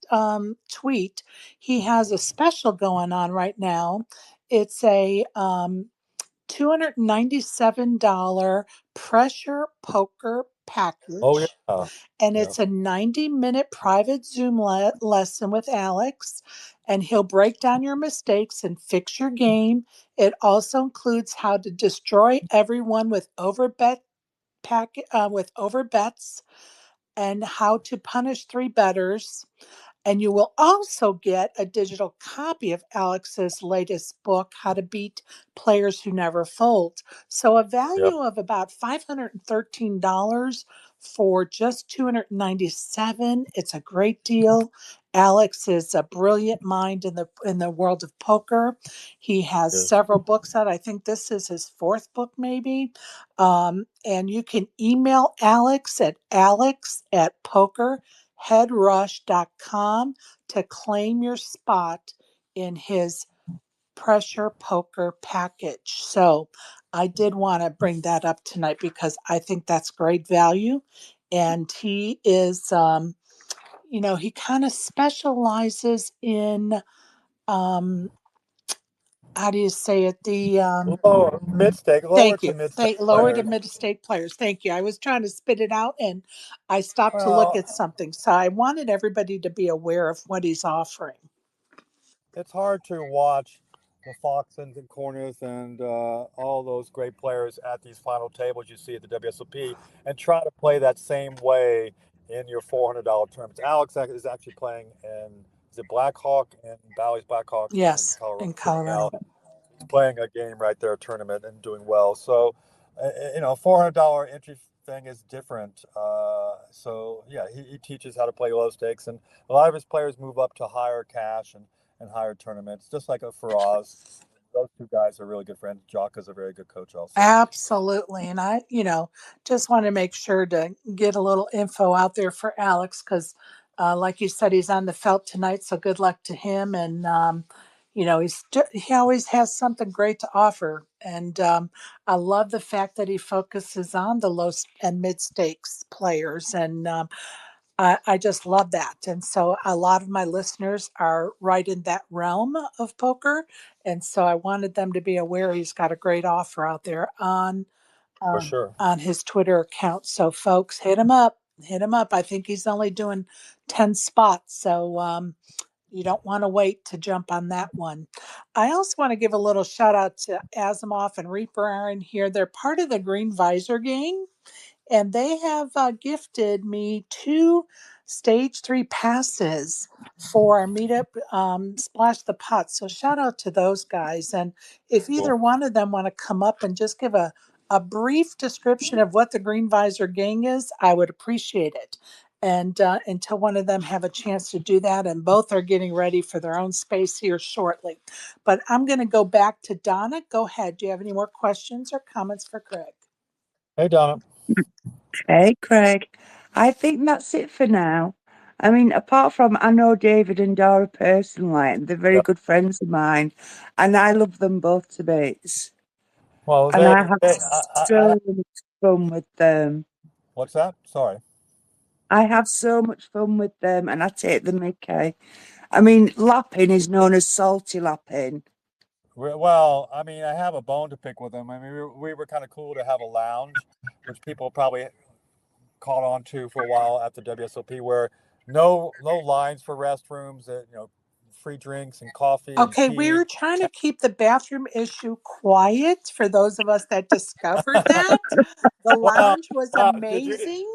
tweet. He has a special going on right now. It's a $297 pressure poker Oh package, yeah. and Yeah. it's a 90-minute private Zoom lesson with Alex, and he'll break down your mistakes and fix your game. It also includes how to destroy everyone with with overbets, and how to punish three bettors. And you will also get a digital copy of Alex's latest book, How to Beat Players Who Never Fold. So a Yeah. value of about $513 for just $297. It's a great deal. Alex is a brilliant mind in the world of poker. He has Yes. several books out. I think this is his fourth book, maybe. And you can email Alex at pokerheadrush.com to claim your spot in his pressure poker package. So I did want to bring that up tonight because I think that's great value. And he is, he kind of specializes in, um, how do you say it? Lower Thank to you. mid stake Lower to players. mid state players. Thank you. I was trying to spit it out and I stopped to look Well, at something. So I wanted everybody to be aware of what he's offering. it's hard to watch the Foxens and Corners and all those great players at these final tables you see at the WSOP and try to play that same way in your $400 tournaments. Alex is actually playing in, is it Blackhawk and Bally's Blackhawk in Yes, Colorado in City now. Colorado. He's playing a game right there, a tournament, and doing well. So, $400 entry thing is different. So yeah, he teaches how to play low stakes, and a lot of his players move up to higher cash and higher tournaments, just like a Faraz. Those two guys are really good friends. Jock is a very good coach, also. Absolutely. And I, just want to make sure to get a little info out there for Alex because, like you said, he's on the felt tonight. So good luck to him. And, he always has something great to offer. And I love the fact that he focuses on the low and mid stakes players. And I just love that. And so a lot of my listeners are right in that realm of poker. And so I wanted them to be aware he's got a great offer out there For sure. on his Twitter account. So folks, hit him up. Hit him up. I think he's only doing 10 spots. So you don't want to wait to jump on that one. I also want to give a little shout out to Asimov and Reaper Aaron here. They're part of the Green Visor gang, and they have gifted me 2 stage 3 passes for our meetup, Splash the Pot. So shout out to those guys. And if either Cool. one of them want to come up and just give a brief description of what the Green Visor gang is, I would appreciate it. And until one of them have a chance to do that, and both are getting ready for their own space here shortly. But I'm going to go back to Donna. Go ahead. Do you have any more questions or comments for Craig? Hey, Donna. Hey, Craig. I think that's it for now. I mean, apart from I know David and Dora personally, and they're very Yep. good friends of mine, and I love them both to bits. Well, And I have I so much fun with them. what's that? Sorry. I have so much fun with them, and I take the mickey. I mean, lapping is known as salty lapping. Well, I mean, I have a bone to pick with them. I mean, we were kind of cool to have a lounge, which people probably caught on to for a while at the WSOP, where no lines for restrooms, free drinks and coffee and Okay, we tea. were trying to keep the bathroom issue quiet for those of us that discovered that. The Well, lounge was amazing.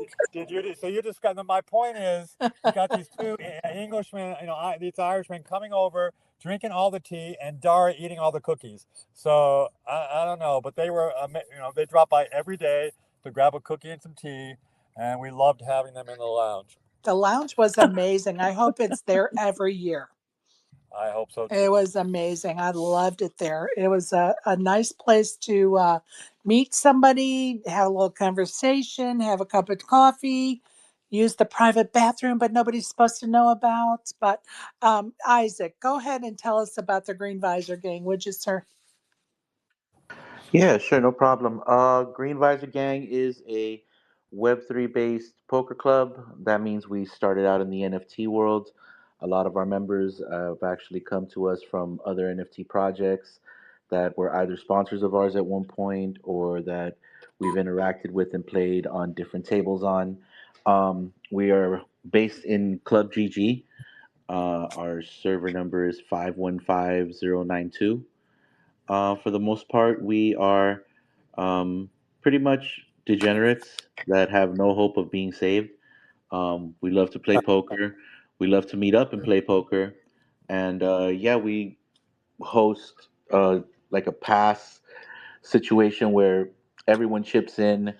so you just got, my point is, you got these two Englishmen, these Irishmen coming over, drinking all the tea, and Dara eating all the cookies. So I don't know, but they were, they dropped by every day to grab a cookie and some tea, and we loved having them in the lounge. The lounge was amazing. I hope it's there every year. I hope so It too. was amazing. I loved it there. It was a nice place to meet somebody, have a little conversation, have a cup of coffee, use the private bathroom, but nobody's supposed to know about. But Isaac, go ahead and tell us about the Green Visor Gang, would you, sir? Yeah, sure, no problem. Green Visor Gang is a Web3 based poker club. That means we started out in the NFT world. A lot of our members have actually come to us from other NFT projects that were either sponsors of ours at one point or that we've interacted with and played on different tables on. We are based in Club GG. Our server number is 515092. For the most part, we are pretty much degenerates that have no hope of being saved. We love to play poker. We love to meet up and play poker. And yeah, we host like a pass situation where everyone chips in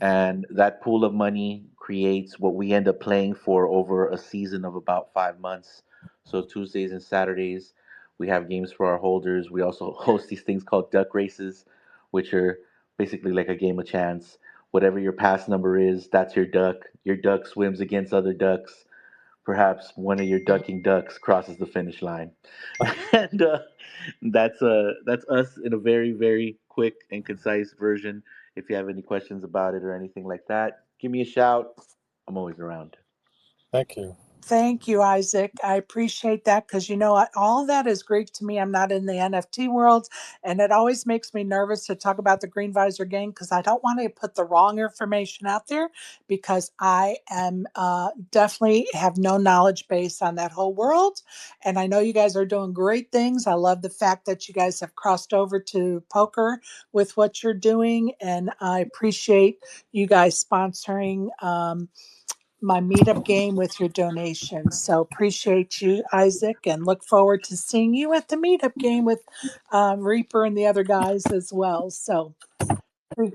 and that pool of money creates what we end up playing for over a season of about 5 months. So Tuesdays and Saturdays, we have games for our holders. We also host these things called duck races, which are basically like a game of chance. Whatever your pass number is, that's your duck. Your duck swims against other ducks. Perhaps one of your ducking ducks crosses the finish line, and that's us in a very very quick and concise version. If you have any questions about it or anything like that, give me a shout. I'm always around. Thank you. Thank you, Isaac. I appreciate that because all of that is Greek to me. I'm not in the NFT world, and it always makes me nervous to talk about the Green Visor Gang because I don't want to put the wrong information out there because I am definitely have no knowledge base on that whole world. And I know you guys are doing great things. I love the fact that you guys have crossed over to poker with what you're doing, and I appreciate you guys sponsoring. My meetup game with your donations. So appreciate you, Isaac, and look forward to seeing you at the meetup game with Reaper and the other guys as well. So,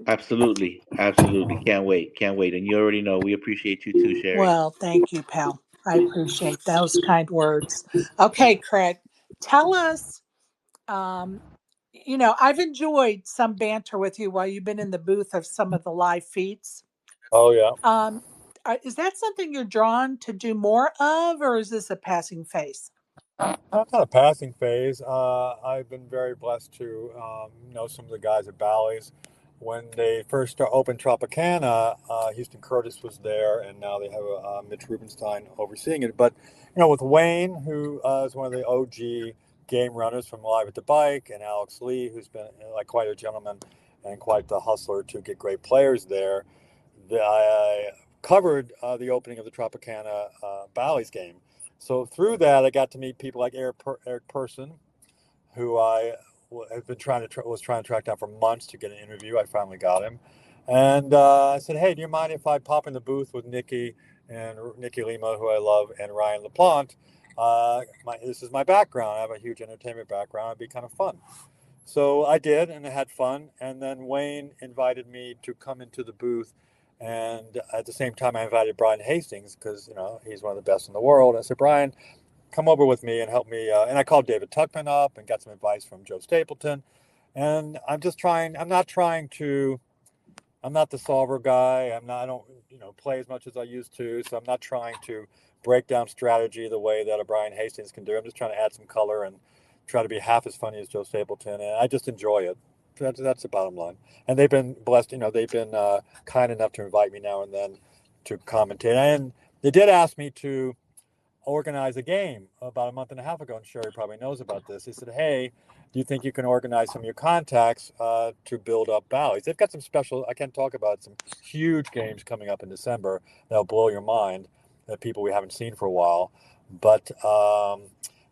Absolutely, absolutely. Can't wait, can't wait. And you already know we appreciate you too, Sherry. well, thank you, pal. I appreciate those kind words. Okay, Craig, tell us. Um, I've enjoyed some banter with you while you've been in the booth of some of the live feeds. Oh yeah. Um, is that something you're drawn to do more of, or is this a passing phase? That's not a passing phase. I've been very blessed to know some of the guys at Bally's. When they first opened Tropicana, Houston Curtis was there, and now they have Mitch Rubenstein overseeing it. But with Wayne, who is one of the OG game runners from Live at the Bike, and Alex Lee, who's been like quite a gentleman and quite the hustler to get great players there. I covered the opening of the Tropicana Bally's game. So through that, I got to meet people like Eric Person, who I have been was trying to track down for months to get an interview. I finally got him, and I said, "Hey, do you mind if I pop in the booth with Nikki Lima, who I love, and Ryan LaPlante? This is my background. I have a huge entertainment background. It'd be kind of fun." So I did, and I had fun. And then Wayne invited me to come into the booth. And at the same time, I invited Brian Hastings because he's one of the best in the world. I said, Brian, come over with me and help me. And I called David Tuckman up and got some advice from Joe Stapleton. And I'm just trying. I'm not trying to. I'm not the solver guy. I'm not. I don't play as much as I used to. So I'm not trying to break down strategy the way that a Brian Hastings can do. I'm just trying to add some color and try to be half as funny as Joe Stapleton, and I just enjoy it. That's the bottom line. And they've been blessed. They've been kind enough to invite me now and then to commentate. And they did ask me to organize a game about a month and a half ago, and Sherry probably knows about this. He said, "Hey, do you think you can organize some of your contacts to build up Bally's? They've got some special. I can't talk about some huge games coming up in December that'll blow your mind. That people we haven't seen for a while, but."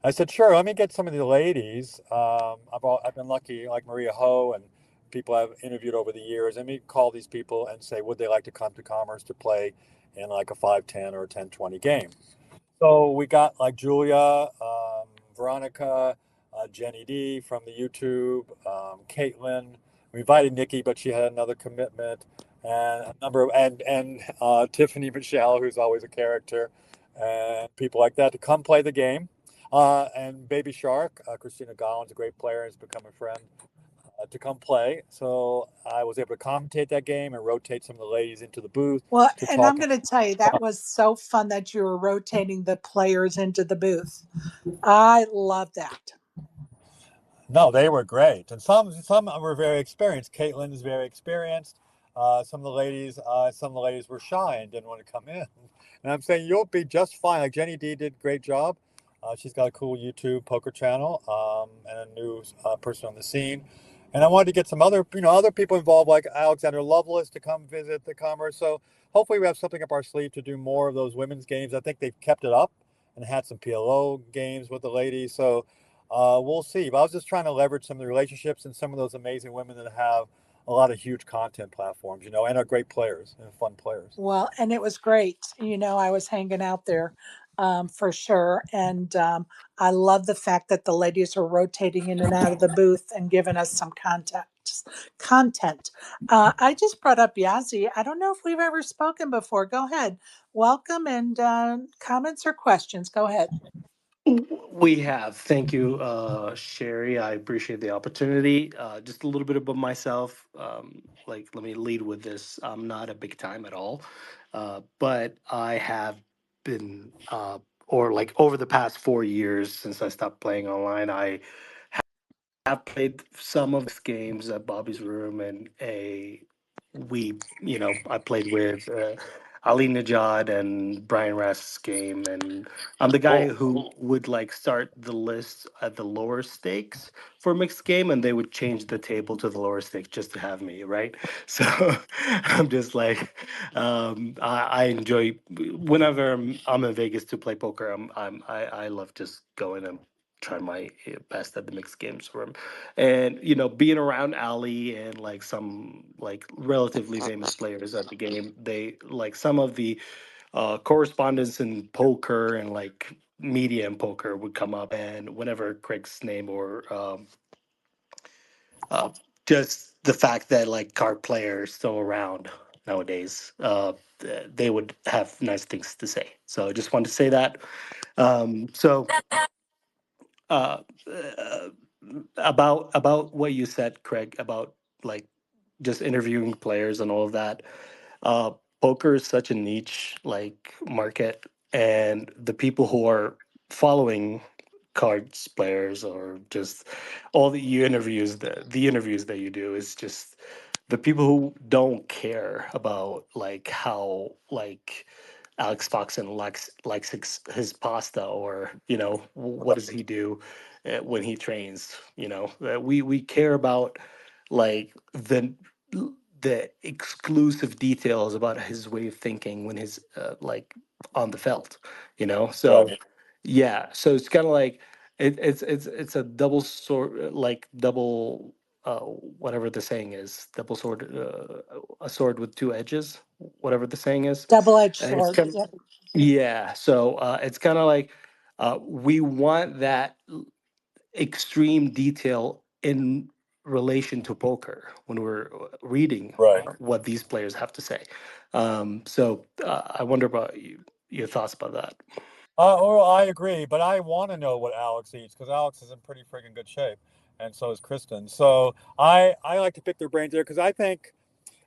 I said, sure, let me get some of the ladies. I've been lucky, like Maria Ho and people I've interviewed over the years. Let me call these people and say, would they like to come to Commerce to play in like a 5-10 or a 10-20 game? So we got like Julia, Veronica, Jenny D from the YouTube, Caitlin. We invited Nikki, but she had another commitment. and a number of and Tiffany Michelle, who's always a character, and people like that to come play the game. And Baby Shark, Christina Gollin's a great player, has become a friend to come play. So I was able to commentate that game and rotate some of the ladies into the booth Well, to and I'm talk. going to tell you, that was so fun that you were rotating the players into the booth. I love that. No, they were great, and some were very experienced. Caitlin's very experienced. Some of the ladies were shy and didn't want to come in. And I'm saying you'll be just fine. Like Jenny D did a great job. She's got a cool YouTube poker channel and a new person on the scene. And I wanted to get some other people involved, like Alexander Lovelace, to come visit the Commerce. So hopefully we have something up our sleeve to do more of those women's games. I think they've kept it up and had some PLO games with the ladies. So we'll see. But I was just trying to leverage some of the relationships and some of those amazing women that have a lot of huge content platforms, and are great players and fun players. Well, and it was great. I was hanging out there for sure. And I love the fact that the ladies are rotating in and out of the booth and giving us some content. I just brought up Yazzie. I don't know if we've ever spoken before. Go ahead. Welcome and comments or questions. Go ahead. We have. Thank you, Sherry. I appreciate the opportunity. Just a little bit about myself. Let me lead with this. I'm not a big time at all, but I have been, or like over the past 4 years since I stopped playing online, I have played some of these games at Bobby's Room, and I played with Ali Najad and Brian Rast's game, and I'm the guy Cool. who would like start the list at the lower stakes for mixed game, and they would change the table to the lower stakes just to have me, right? So I'm just like, I enjoy whenever I'm in Vegas to play poker. I love just going and try my best at the mixed games room, and being around Ali and like some like relatively famous players at the game, they like some of the correspondence in poker and like media and poker would come up, and whenever Craig's name or uh, just the fact that like card players still around nowadays, they would have nice things to say. So I just wanted to say that. So uh, uh, about what you said, Craig, about like just interviewing players and all of that. Uh, Poker is such a niche like market, and the people who are following cards players or just all the interviews that you do is just the people who don't care about like how like Alex Foxen likes his pasta, or what does he do when he trains. We care about like the exclusive details about his way of thinking when he's like on the felt. So Right. yeah, so it's kind of like it's a double sword, like double whatever the saying is, double sword, a sword with two edges, whatever the saying is. Double-edged And it's sword. kind of, Yep. yeah, so it's kind of like we want that extreme detail in relation to poker when we're reading Right. what these players have to say. So I wonder about your thoughts about that. Well, I agree, but I want to know what Alex eats because Alex is in pretty freaking good shape, and so is Kristen. So I like to pick their brains there because I think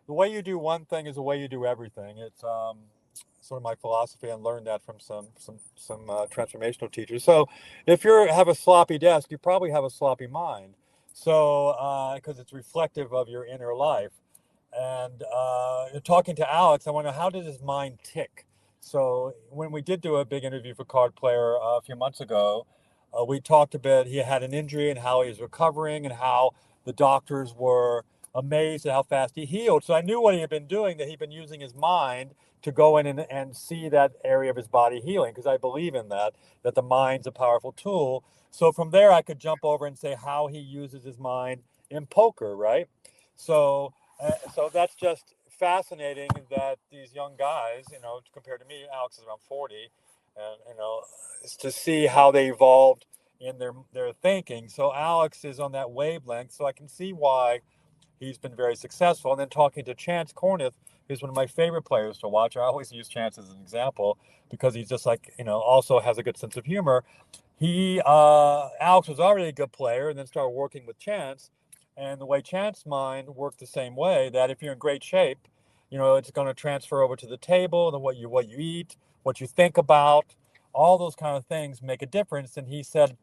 the way you do one thing is the way you do everything. It's sort of my philosophy, and learned that from some transformational teachers. So if you have a sloppy desk, you probably have a sloppy mind. So because it's reflective of your inner life. And talking to Alex, I wonder how did his mind tick? So when we did do a big interview for Card Player a few months ago, we talked a bit. He had an injury and how he was recovering, and how the doctors were amazed at how fast he healed. So I knew what he had been doing, that he'd been using his mind to go in and see that area of his body healing, because I believe in that the mind's a powerful tool. So from there, I could jump over and say how he uses his mind in poker, right? So that's just fascinating that these young guys, compared to me, Alex is around 40, and is to see how they evolved in their thinking. So Alex is on that wavelength. So I can see why he's been very successful. And then talking to Chance Cornith, who's one of my favorite players to watch. I always use Chance as an example because he's just like, also has a good sense of humor. Alex was already a good player and then started working with Chance. And the way Chance's mind worked the same way, that if you're in great shape, it's going to transfer over to the table, and what you eat, what you think about, all those kind of things make a difference. And he said,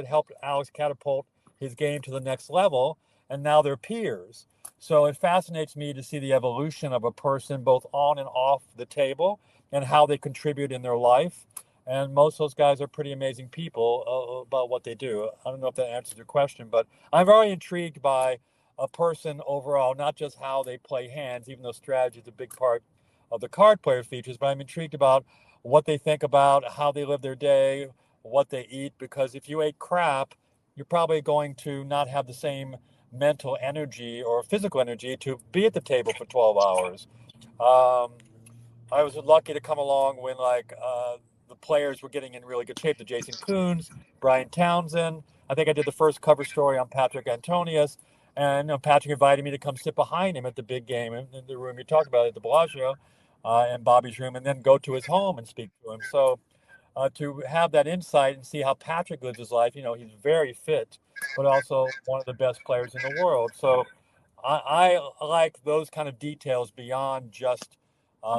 helped Alex catapult his game to the next level, and now they're peers. So it fascinates me to see the evolution of a person both on and off the table and how they contribute in their life. And most of those guys are pretty amazing people about what they do. I don't know if that answers your question, but I'm very intrigued by a person overall, not just how they play hands, even though strategy is a big part of the card player features, but I'm intrigued about what they think about, how they live their day, what they eat, because if you ate crap, you're probably going to not have the same mental energy or physical energy to be at the table for 12 hours. Um, I was lucky to come along when the players were getting in really good shape. The Jason Koons, Brian Townsend. I think I did the first cover story on Patrick Antonius, and Patrick invited me to come sit behind him at the big game in the room you talked about at the Bellagio, and Bobby's room, and then go to his home and speak to him. So to have that insight and see how Patrick lives his life, he's very fit, but also one of the best players in the world. So I like those kind of details beyond just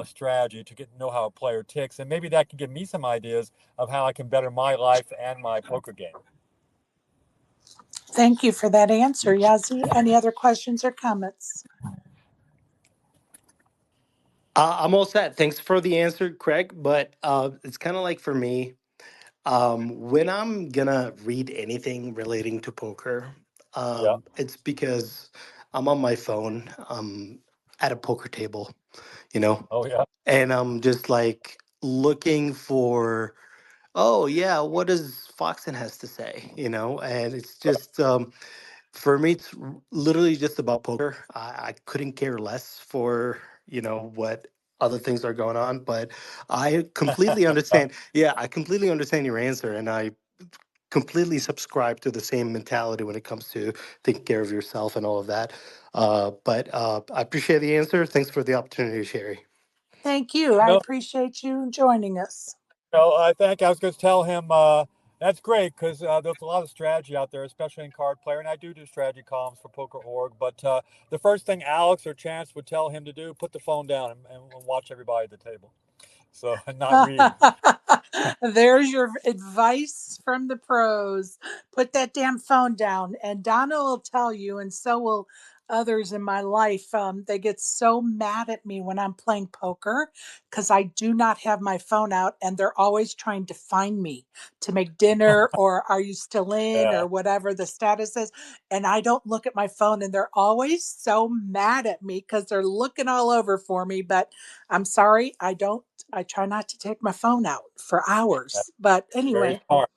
strategy to get to know how a player ticks, and maybe that can give me some ideas of how I can better my life and my poker game. Thank you for that answer, Yazzie. Any other questions or comments? I'm all set. Thanks for the answer, Craig. But it's kind of like for me, when I'm gonna read anything relating to poker, Yeah. it's because I'm on my phone, at a poker table, you know, Oh yeah. and I'm just like looking for, oh yeah, what does Foxen has to say, and it's just for me, it's literally just about poker. I couldn't care less for, what other things are going on, but I completely understand. Yeah, I completely understand your answer, and I completely subscribe to the same mentality when it comes to taking care of yourself and all of that. But I appreciate the answer. Thanks for the opportunity, Sherry. Thank you. I No, appreciate you joining us. no. I was going to tell him that's great because there's a lot of strategy out there, especially in card player, and I do strategy columns for Poker.org. But the first thing Alex or Chance would tell him to do, put the phone down and watch everybody at the table. So not read. There's your advice from the pros. Put that damn phone down. And Donna will tell you, and so will others in my life. They get so mad at me when I'm playing poker because I do not have my phone out, and they're always trying to find me to make dinner or are you still in Yeah. or whatever the status is. And I don't look at my phone, and they're always so mad at me because they're looking all over for me. But I'm sorry, I try not to take my phone out for hours. But Very anyway, smart.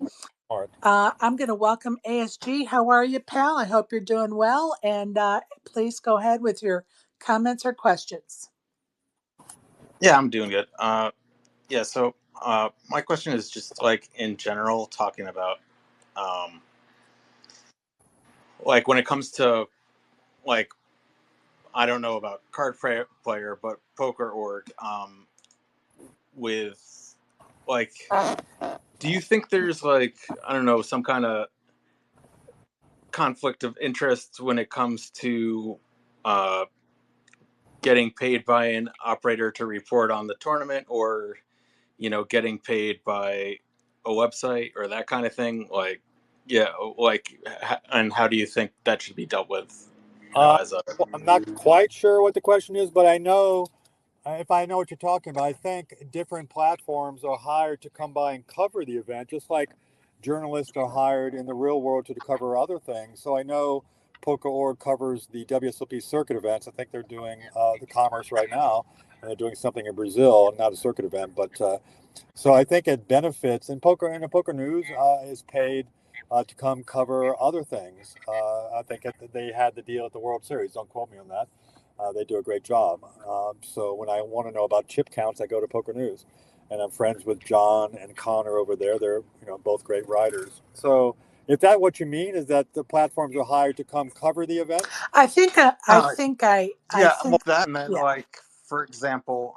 Smart. I'm going to welcome ASG. How are you, pal? I hope you're doing well. And please go ahead with your comments or questions. Yeah, I'm doing good. Yeah, so my question is just like in general, talking about um, like when it comes to like I don't know about player, but poker.org with like, do you think there's like I don't know some kind of conflict of interest when it comes to uh, getting paid by an operator to report on the tournament, or getting paid by a website or that kind of thing? Like, yeah, like, and how do you think that should be dealt with? Uh, As a I'm not quite sure what the question is, but I know if I know what you're talking about, I think different platforms are hired to come by and cover the event, just like journalists are hired in the real world to cover other things. So I know Poker.org covers the WSOP circuit events. I think they're doing the Commerce right now, and they're doing something in Brazil, not a circuit event, but so I think it benefits. And the Poker News is paid to come cover other things. I think they had the deal at the World Series. Don't quote me on that. They do a great job. So when I want to know about chip counts, I go to Poker News, and I'm friends with John and Connor over there. They're both great writers. So Is that what you mean? Is that the platforms are hired to come cover the events? I think Uh, I yeah, well, think that and then yeah. like for example,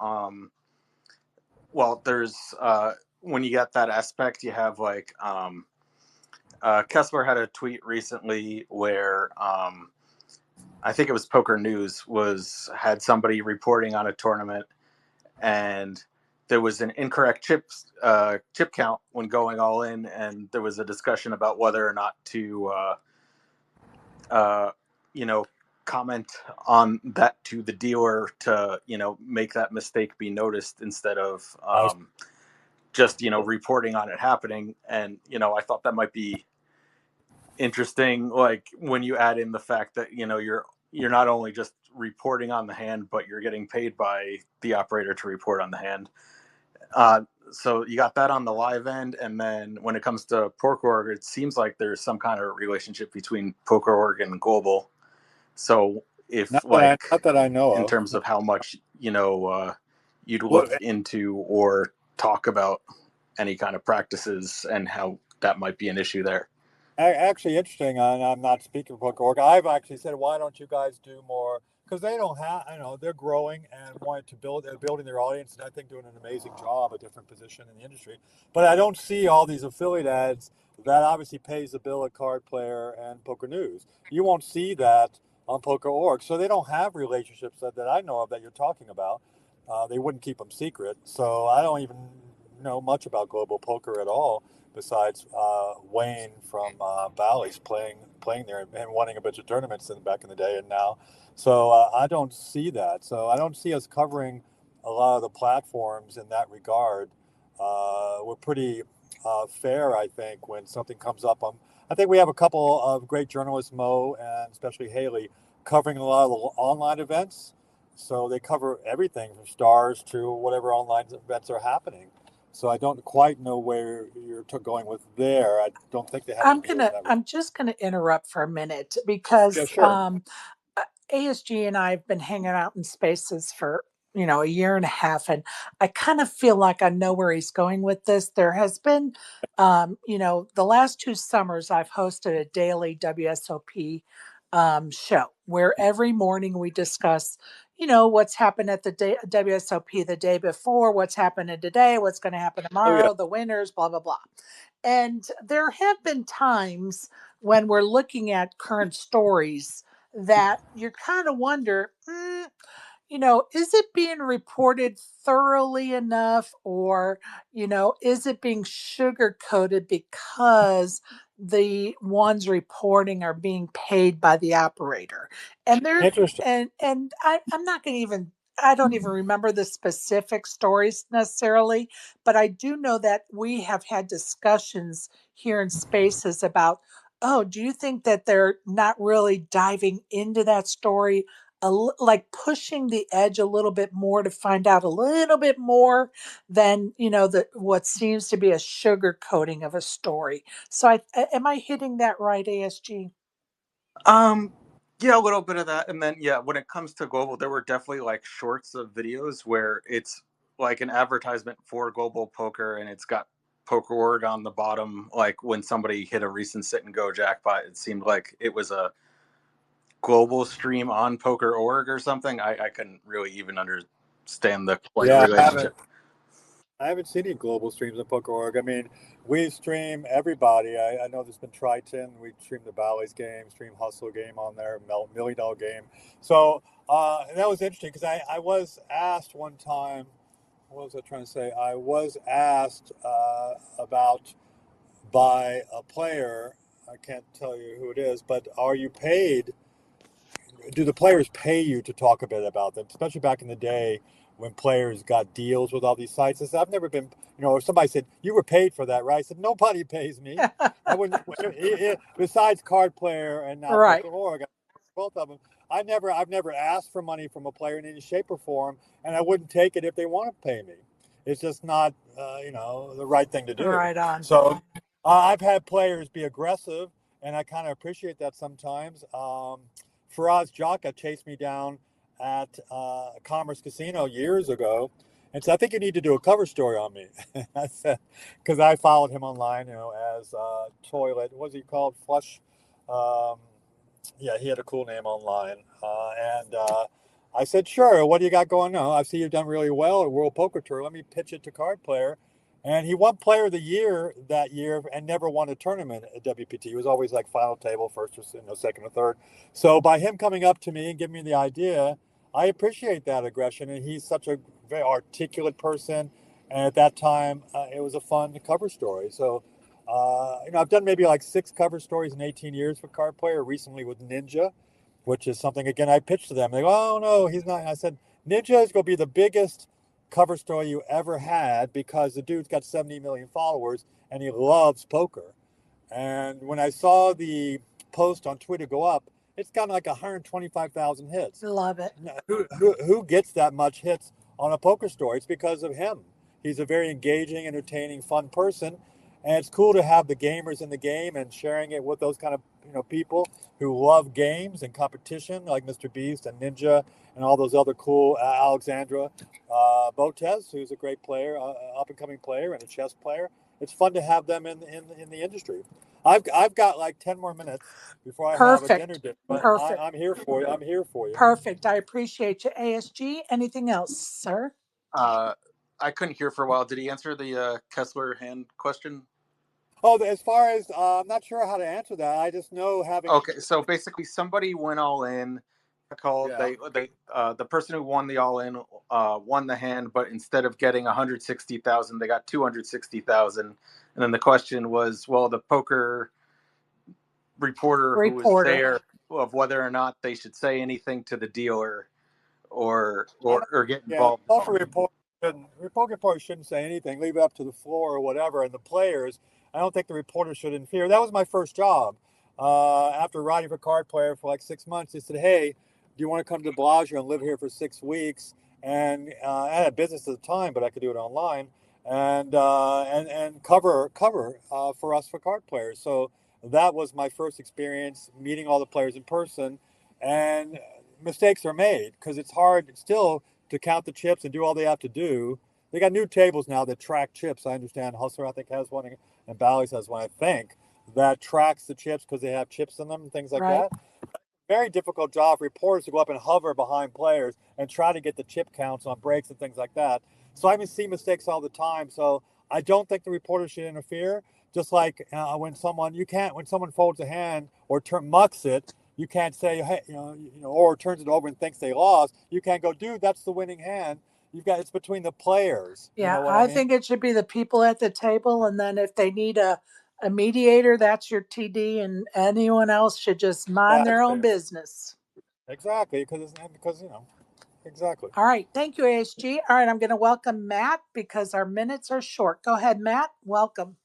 well, there's when you get that aspect, you have like Kessler had a tweet recently where I think it was Poker News was had somebody reporting on a tournament, and there was an incorrect chip count when going all in, and there was a discussion about whether or not to you know comment on that to the dealer to make that mistake be noticed instead of I just reporting on it happening. And I thought that might be interesting, like when you add in the fact that you're not only just reporting on the hand, but you're getting paid by the operator to report on the hand. So you got that on the live end, and then when it comes to PokerOrg, it seems like there's some kind of relationship between PokerOrg and Global. So if not that I know in of. terms of how much you'd Well, look into or talk about any kind of practices and how that might be an issue there. actually interesting, and I'm not speaking for PokerOrg. I've actually said, why don't you guys do more? Because they don't have, they're growing and wanting to they're building their audience, and I think doing an amazing job, a different position in the industry. But I don't see all these affiliate ads that obviously pays the bill at Card Player and Poker News. You won't see that on PokerOrg, so they don't have relationships that I know of that you're talking about. They wouldn't keep them secret, so I don't even know much about Global Poker at all besides Wayne from Bally's playing there and winning a bunch of tournaments back in the day and now. So I don't see that. So I don't see us covering a lot of the platforms in that regard. We're pretty fair, I think, when something comes up. I think we have a couple of great journalists, Mo and especially Haley, covering a lot of the online events. So they cover everything from stars to whatever online events are happening. So I don't quite know where you're going with there. I don't think they have any deals in that regard. I'm just gonna interrupt for a minute Yeah, because sure. ASG and I have been hanging out in spaces for a year and a half, and I kind of feel like I know where he's going with this. There has been, the last 2 summers I've hosted a daily WSOP show where every morning we discuss, what's happened at the WSOP the day before, what's happening today, what's going to happen Oh yeah. tomorrow, the winners, blah blah blah. And there have been times when we're looking at current stories that you kind of wonder, is it being reported thoroughly enough, or, is it being sugar coated because the ones reporting are being paid by the operator? And there, Interesting. I'm not going to even, I don't even remember the specific stories necessarily, but I do know that we have had discussions here in spaces about, oh, do you think that they're not really diving into that story, like pushing the edge a little bit more to find out a little bit more than the what seems to be a sugar coating of a story? So am I hitting that right, ASG? Um, yeah, a little bit of that, and then yeah, when it comes to Global, there were definitely like shorts of videos where it's like an advertisement for Global Poker, and it's got PokerOrg on the bottom. Like when somebody hit a recent sit and go jackpot, it seemed like it was a Global stream on PokerOrg or something. I couldn't really even understand the like Yeah, relationship. I haven't seen any global streams on PokerOrg. I mean, we stream everybody. I know there's been Triton. We stream the Bally's game, stream Hustle game on there, $1 million game. So that was interesting because I was asked one time, what was I trying to say? I was asked about by a player. I can't tell you who it is, but are you paid? Do the players pay you to talk a bit about them, especially back in the day when players got deals with all these sites? I said, I've never been, if somebody said, you were paid for that, right? I said, nobody pays me. I wouldn't, besides Card Player and now Right. PokerOrg, both of them, I've never asked for money from a player in any shape or form, and I wouldn't take it if they want to pay me. It's just not, the right thing to do. Right on. So I've had players be aggressive, and I kind of appreciate that sometimes. Faraz Jaka chased me down at Commerce Casino years ago, and so I think you need to do a cover story on me. I said, because I followed him online, as Toilet. What was he called? Flush. Um, yeah, he had a cool name online, and I said, sure. What do you got going on? I see you've done really well at World Poker Tour. Let me pitch it to Card Player. And he won Player of the Year that year and never won a tournament at WPT. He was always like final table, first or second or third. So by him coming up to me and giving me the idea, I appreciate that aggression. And he's such a very articulate person. And at that time, it was a fun cover story. So, I've done maybe like 6 cover stories in 18 years for Card Player. Recently with Ninja, which is something again I pitched to them. They go, "Oh no, he's not." I said, "Ninja is going to be the biggest cover story you ever had because the dude's got 70 million followers and he loves poker." And when I saw the post on Twitter go up, it's got like 125,000 hits. Love it. Who gets that much hits on a poker story? It's because of him. He's a very engaging, entertaining, fun person. And it's cool to have the gamers in the game and sharing it with those kind of people who love games and competition, like Mr. Beast and Ninja and all those other cool Alexandra Botez, who's a great player, up and coming player and a chess player. It's fun to have them in the industry. I've got like 10 more minutes before I have a dinner Perfect. date, but Perfect. I'm here for you. I'm here for you. Perfect. I appreciate you. ASG, anything else, sir? I couldn't hear for a while. Did he answer the Kessler hand question? Oh, as far as I'm not sure how to answer that. I just know having. Okay, so basically, somebody went all in. Called Yeah. the person who won the all in won the hand, but instead of getting 160,000, they got 260,000. And then the question was, well, the poker reporter who was there, of whether or not they should say anything to the dealer or get involved. Yeah, poker reporters shouldn't say anything. Leave it up to the floor or whatever. And the players, I don't think the reporters should interfere. That was my first job. After writing for Card Player for like 6 months, they said, "Hey, do you want to come to Bellagio and live here for 6 weeks?" And I had a business at the time, but I could do it online and cover for us for Card Players. So that was my first experience meeting all the players in person, and mistakes are made because it's hard still to count the chips and do all they have to do. They got new tables now that track chips. I understand Hustler, I think, has one, and Bally's has one, I think, that tracks the chips because they have chips in them and things like that. Very difficult job for reporters to go up and hover behind players and try to get the chip counts on breaks and things like that. So I see mistakes all the time. So I don't think the reporters should interfere. Just like when someone folds a hand or mucks it, you can't say, hey, or turns it over and thinks they lost. You can't go, dude, that's the winning hand. It's between the players. Yeah, You know what I I mean? think it should be the people at the table, and then if they need a mediator, that's your TD, and anyone else should just mind their own business. Exactly, exactly. All right, thank you, ASG. All right, I'm going to welcome Matt because our minutes are short. Go ahead, Matt. Welcome.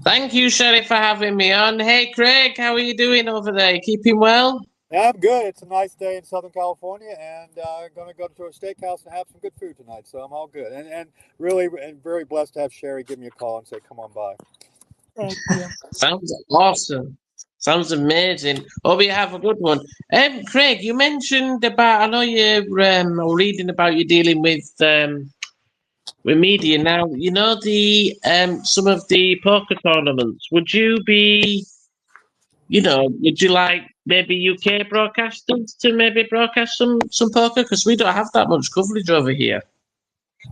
Thank you, Sherry, for having me on. Hey, Craig, how are you doing over there? Keeping well? Yeah, I'm good. It's a nice day in Southern California, and going to go to a steakhouse and have some good food tonight. So I'm all good, and really, and very blessed to have Sherry give me a call and say, "Come on by." Thank you. Sounds awesome. Sounds amazing. Hope you have a good one. Craig, you mentioned about. I know you're reading about you dealing with media now. You know the some of the poker tournaments. Would you like maybe UK broadcasters to maybe broadcast some poker? Because we don't have that much coverage over here.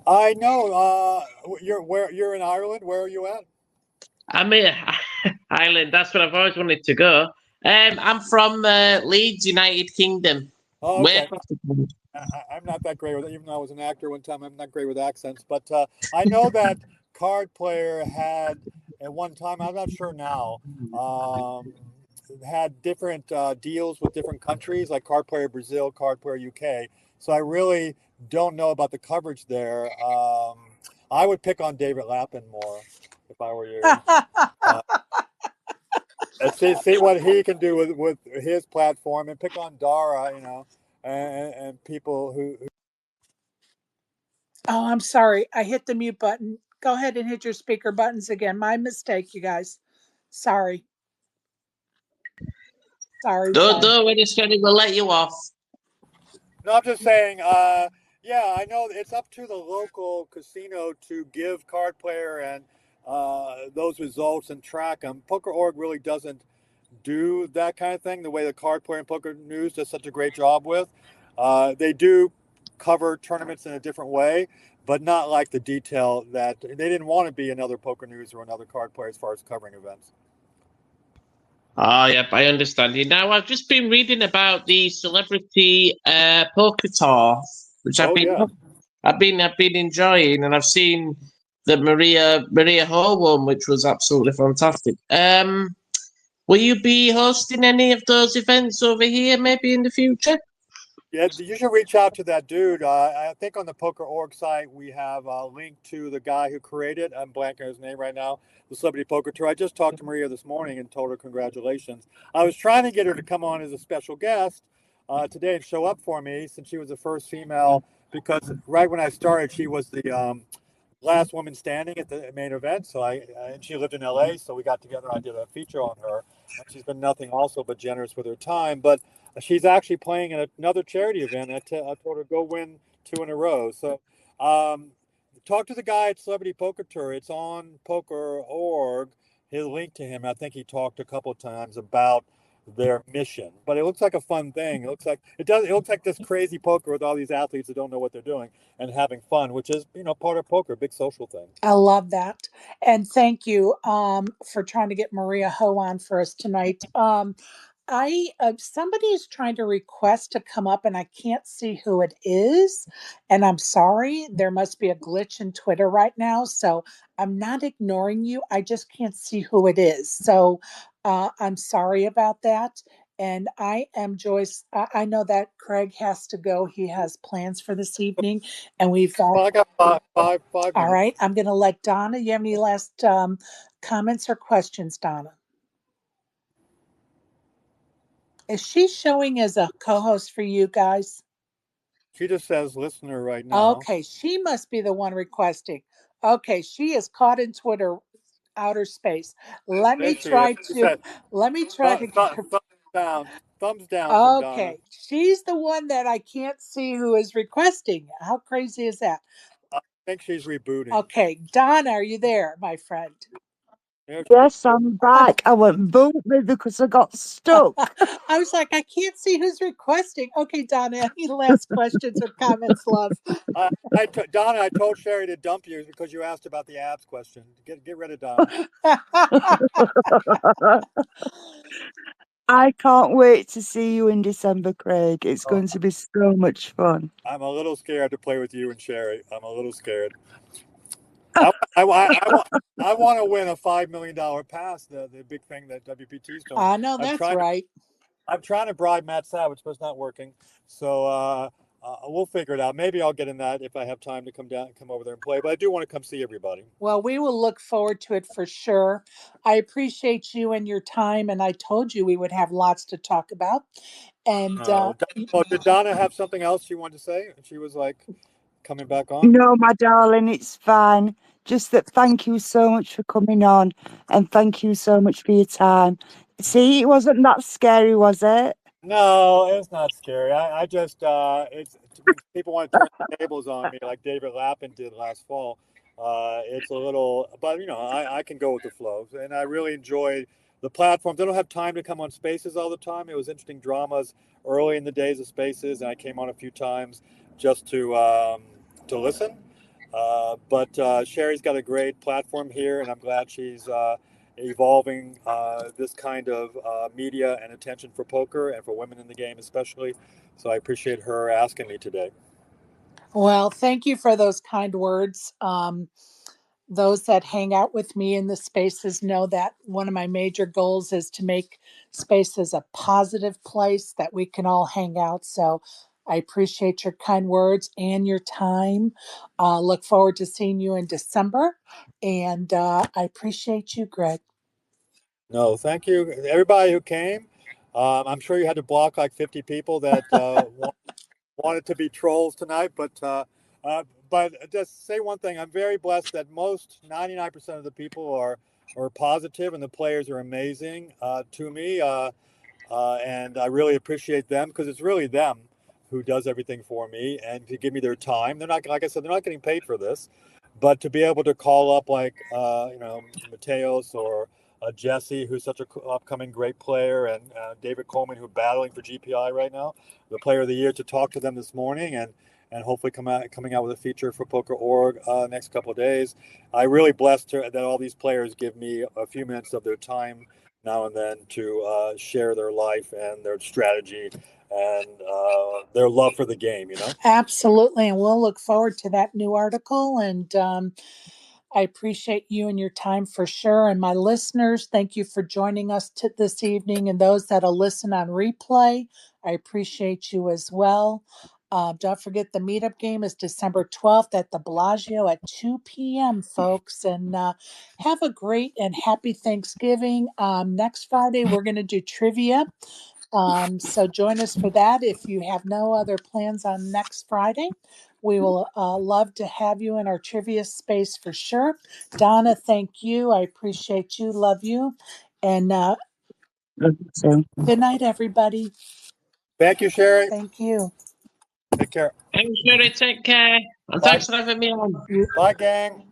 I know. You're in Ireland. Where are you at? I'm in Ireland. That's where I've always wanted to go. I'm from Leeds, United Kingdom. Oh, Way okay. across the pond. I'm not that great with it, even though I was an actor one time. I'm not great with accents, but I know that Card Player had at one time. I'm not sure now. Had different deals with different countries, like Card Player Brazil, Card Player UK. So I really don't know about the coverage there. I would pick on David Lappin more if I were you. And see what he can do with his platform, and pick on Dara, and people who. Oh, I'm sorry. I hit the mute button. Go ahead and hit your speaker buttons again. My mistake, you guys. Sorry. Don't worry, Sherry, we'll let you off. No, I'm just saying, Yeah, I know it's up to the local casino to give card player and those results and track them. Poker.org really doesn't do that kind of thing the way the Card Player and Poker News does such a great job with. They do cover tournaments in a different way, but not like the detail that they didn't want to be another Poker News or another Card Player as far as covering events. Oh, yep, I understand you. Now, I've just been reading about the celebrity poker tour, which Oh yeah. I've been enjoying, and I've seen the Maria Ho one, which was absolutely fantastic. Will you be hosting any of those events over here, maybe in the future? Yeah, you should reach out to that dude. I think on the Poker.org site we have a link to the guy who created. I'm blanking on his name right now. The Celebrity Poker Tour. I just talked to Maria this morning and told her congratulations. I was trying to get her to come on as a special guest today and show up for me since she was the first female. Because right when I started, she was the last woman standing at the main event. So and she lived in LA, so we got together. I did a feature on her, and she's been nothing also but generous with her time. But she's actually playing in another charity event. I told her go win 2 in a row. So um, talk to the guy at Celebrity Poker Tour. It's on Poker.org. His link to him. I think he talked a couple of times about their mission. But it looks like a fun thing. It looks like it does. It looks like this crazy poker with all these athletes that don't know what they're doing and having fun, which is part of poker, a big social thing. I love that. And thank you for trying to get Maria Ho on for us tonight. I somebody is trying to request to come up and I can't see who it is. And I'm sorry, there must be a glitch in Twitter right now. So I'm not ignoring you. I just can't see who it is. So I'm sorry about that. And I am Joyce. I know that Craig has to go. He has plans for this evening, and we've Well, I got five all minutes. right. I'm going to let Donna. You have any last comments or questions, Donna? Is she showing as a co-host for you guys? She just says listener right now. Okay, she must be the one requesting. Okay, she is caught in Twitter outer space. Let There me she is. try She to said let me try to get her. down, thumbs down from Donna. Okay, she's the one that I can't see who is requesting. How crazy is that? I think she's rebooting. Okay, Donna, are you there, my friend? There she is. Yes, I'm back. I went boom because I got stuck. I was like, I can't see who's requesting. Okay, Donna, any last questions or comments, love? Donna, I told Sherry to dump you because you asked about the abs question. Get rid of Donna. I can't wait to see you in December, Craig. It's Oh, going to be so much fun. I'm a little scared to play with you and Sherry. I'm a little scared. I want to win a $5 million pass. The big thing that WPT's doing. I know I'm that's trying to right. I'm trying to bribe Matt Savage, but it's not working. So we'll figure it out. Maybe I'll get in that if I have time to come over there and play. But I do want to come see everybody. Well, we will look forward to it for sure. I appreciate you and your time, and I told you we would have lots to talk about. And Oh, did Donna have something else she wanted to say? She was like coming back on. No, my darling, it's fine. Just that thank you so much for coming on and thank you so much for your time. See, it wasn't that scary, was it? No, it's not scary. I just it's when people want to turn the tables on me like David Lappin did last fall. It's a little, but I can go with the flow, and I really enjoy the platforms. I don't have time to come on Spaces all the time. It was interesting dramas early in the days of Spaces, and I came on a few times just to listen. But Sherry's got a great platform here, and I'm glad she's evolving this kind of media and attention for poker and for women in the game especially. So I appreciate her asking me today. well, thank you for those kind words. Those that hang out with me in the spaces know that one of my major goals is to make spaces a positive place that we can all hang out. So I appreciate your kind words and your time. Look forward to seeing you in December. And I appreciate you, Greg. No, thank you. Everybody who came, I'm sure you had to block like 50 people that wanted to be trolls tonight, uh, but just say one thing. I'm very blessed that most 99% of the people are positive and the players are amazing to me. And I really appreciate them because it's really them who does everything for me and to give me their time. They're not, like I said, they're not getting paid for this, but to be able to call up like Mateos or Jesse, who's such an upcoming great player, and David Coleman, who's battling for GPI right now, the Player of the Year, to talk to them this morning and hopefully coming out with a feature for Poker.org next couple of days. I'm really blessed that all these players give me a few minutes of their time now and then to share their life and their strategy and their love for the game, Absolutely. And we'll look forward to that new article. And I appreciate you and your time for sure. And my listeners, thank you for joining us this evening. And those that'll listen on replay, I appreciate you as well. Don't forget the meetup game is December 12th at the Bellagio at 2 p.m., folks. And have a great and happy Thanksgiving. Next Friday, we're going to do trivia. So join us for that. If you have no other plans on next Friday, we will love to have you in our trivia space for sure. Donna, thank you. I appreciate you. Love you. And So. good night, everybody. Thank you, Sherry. Thank you. Take care. Thanks, Sherry. Take care. And Bye. thanks for having me on. Bye, gang.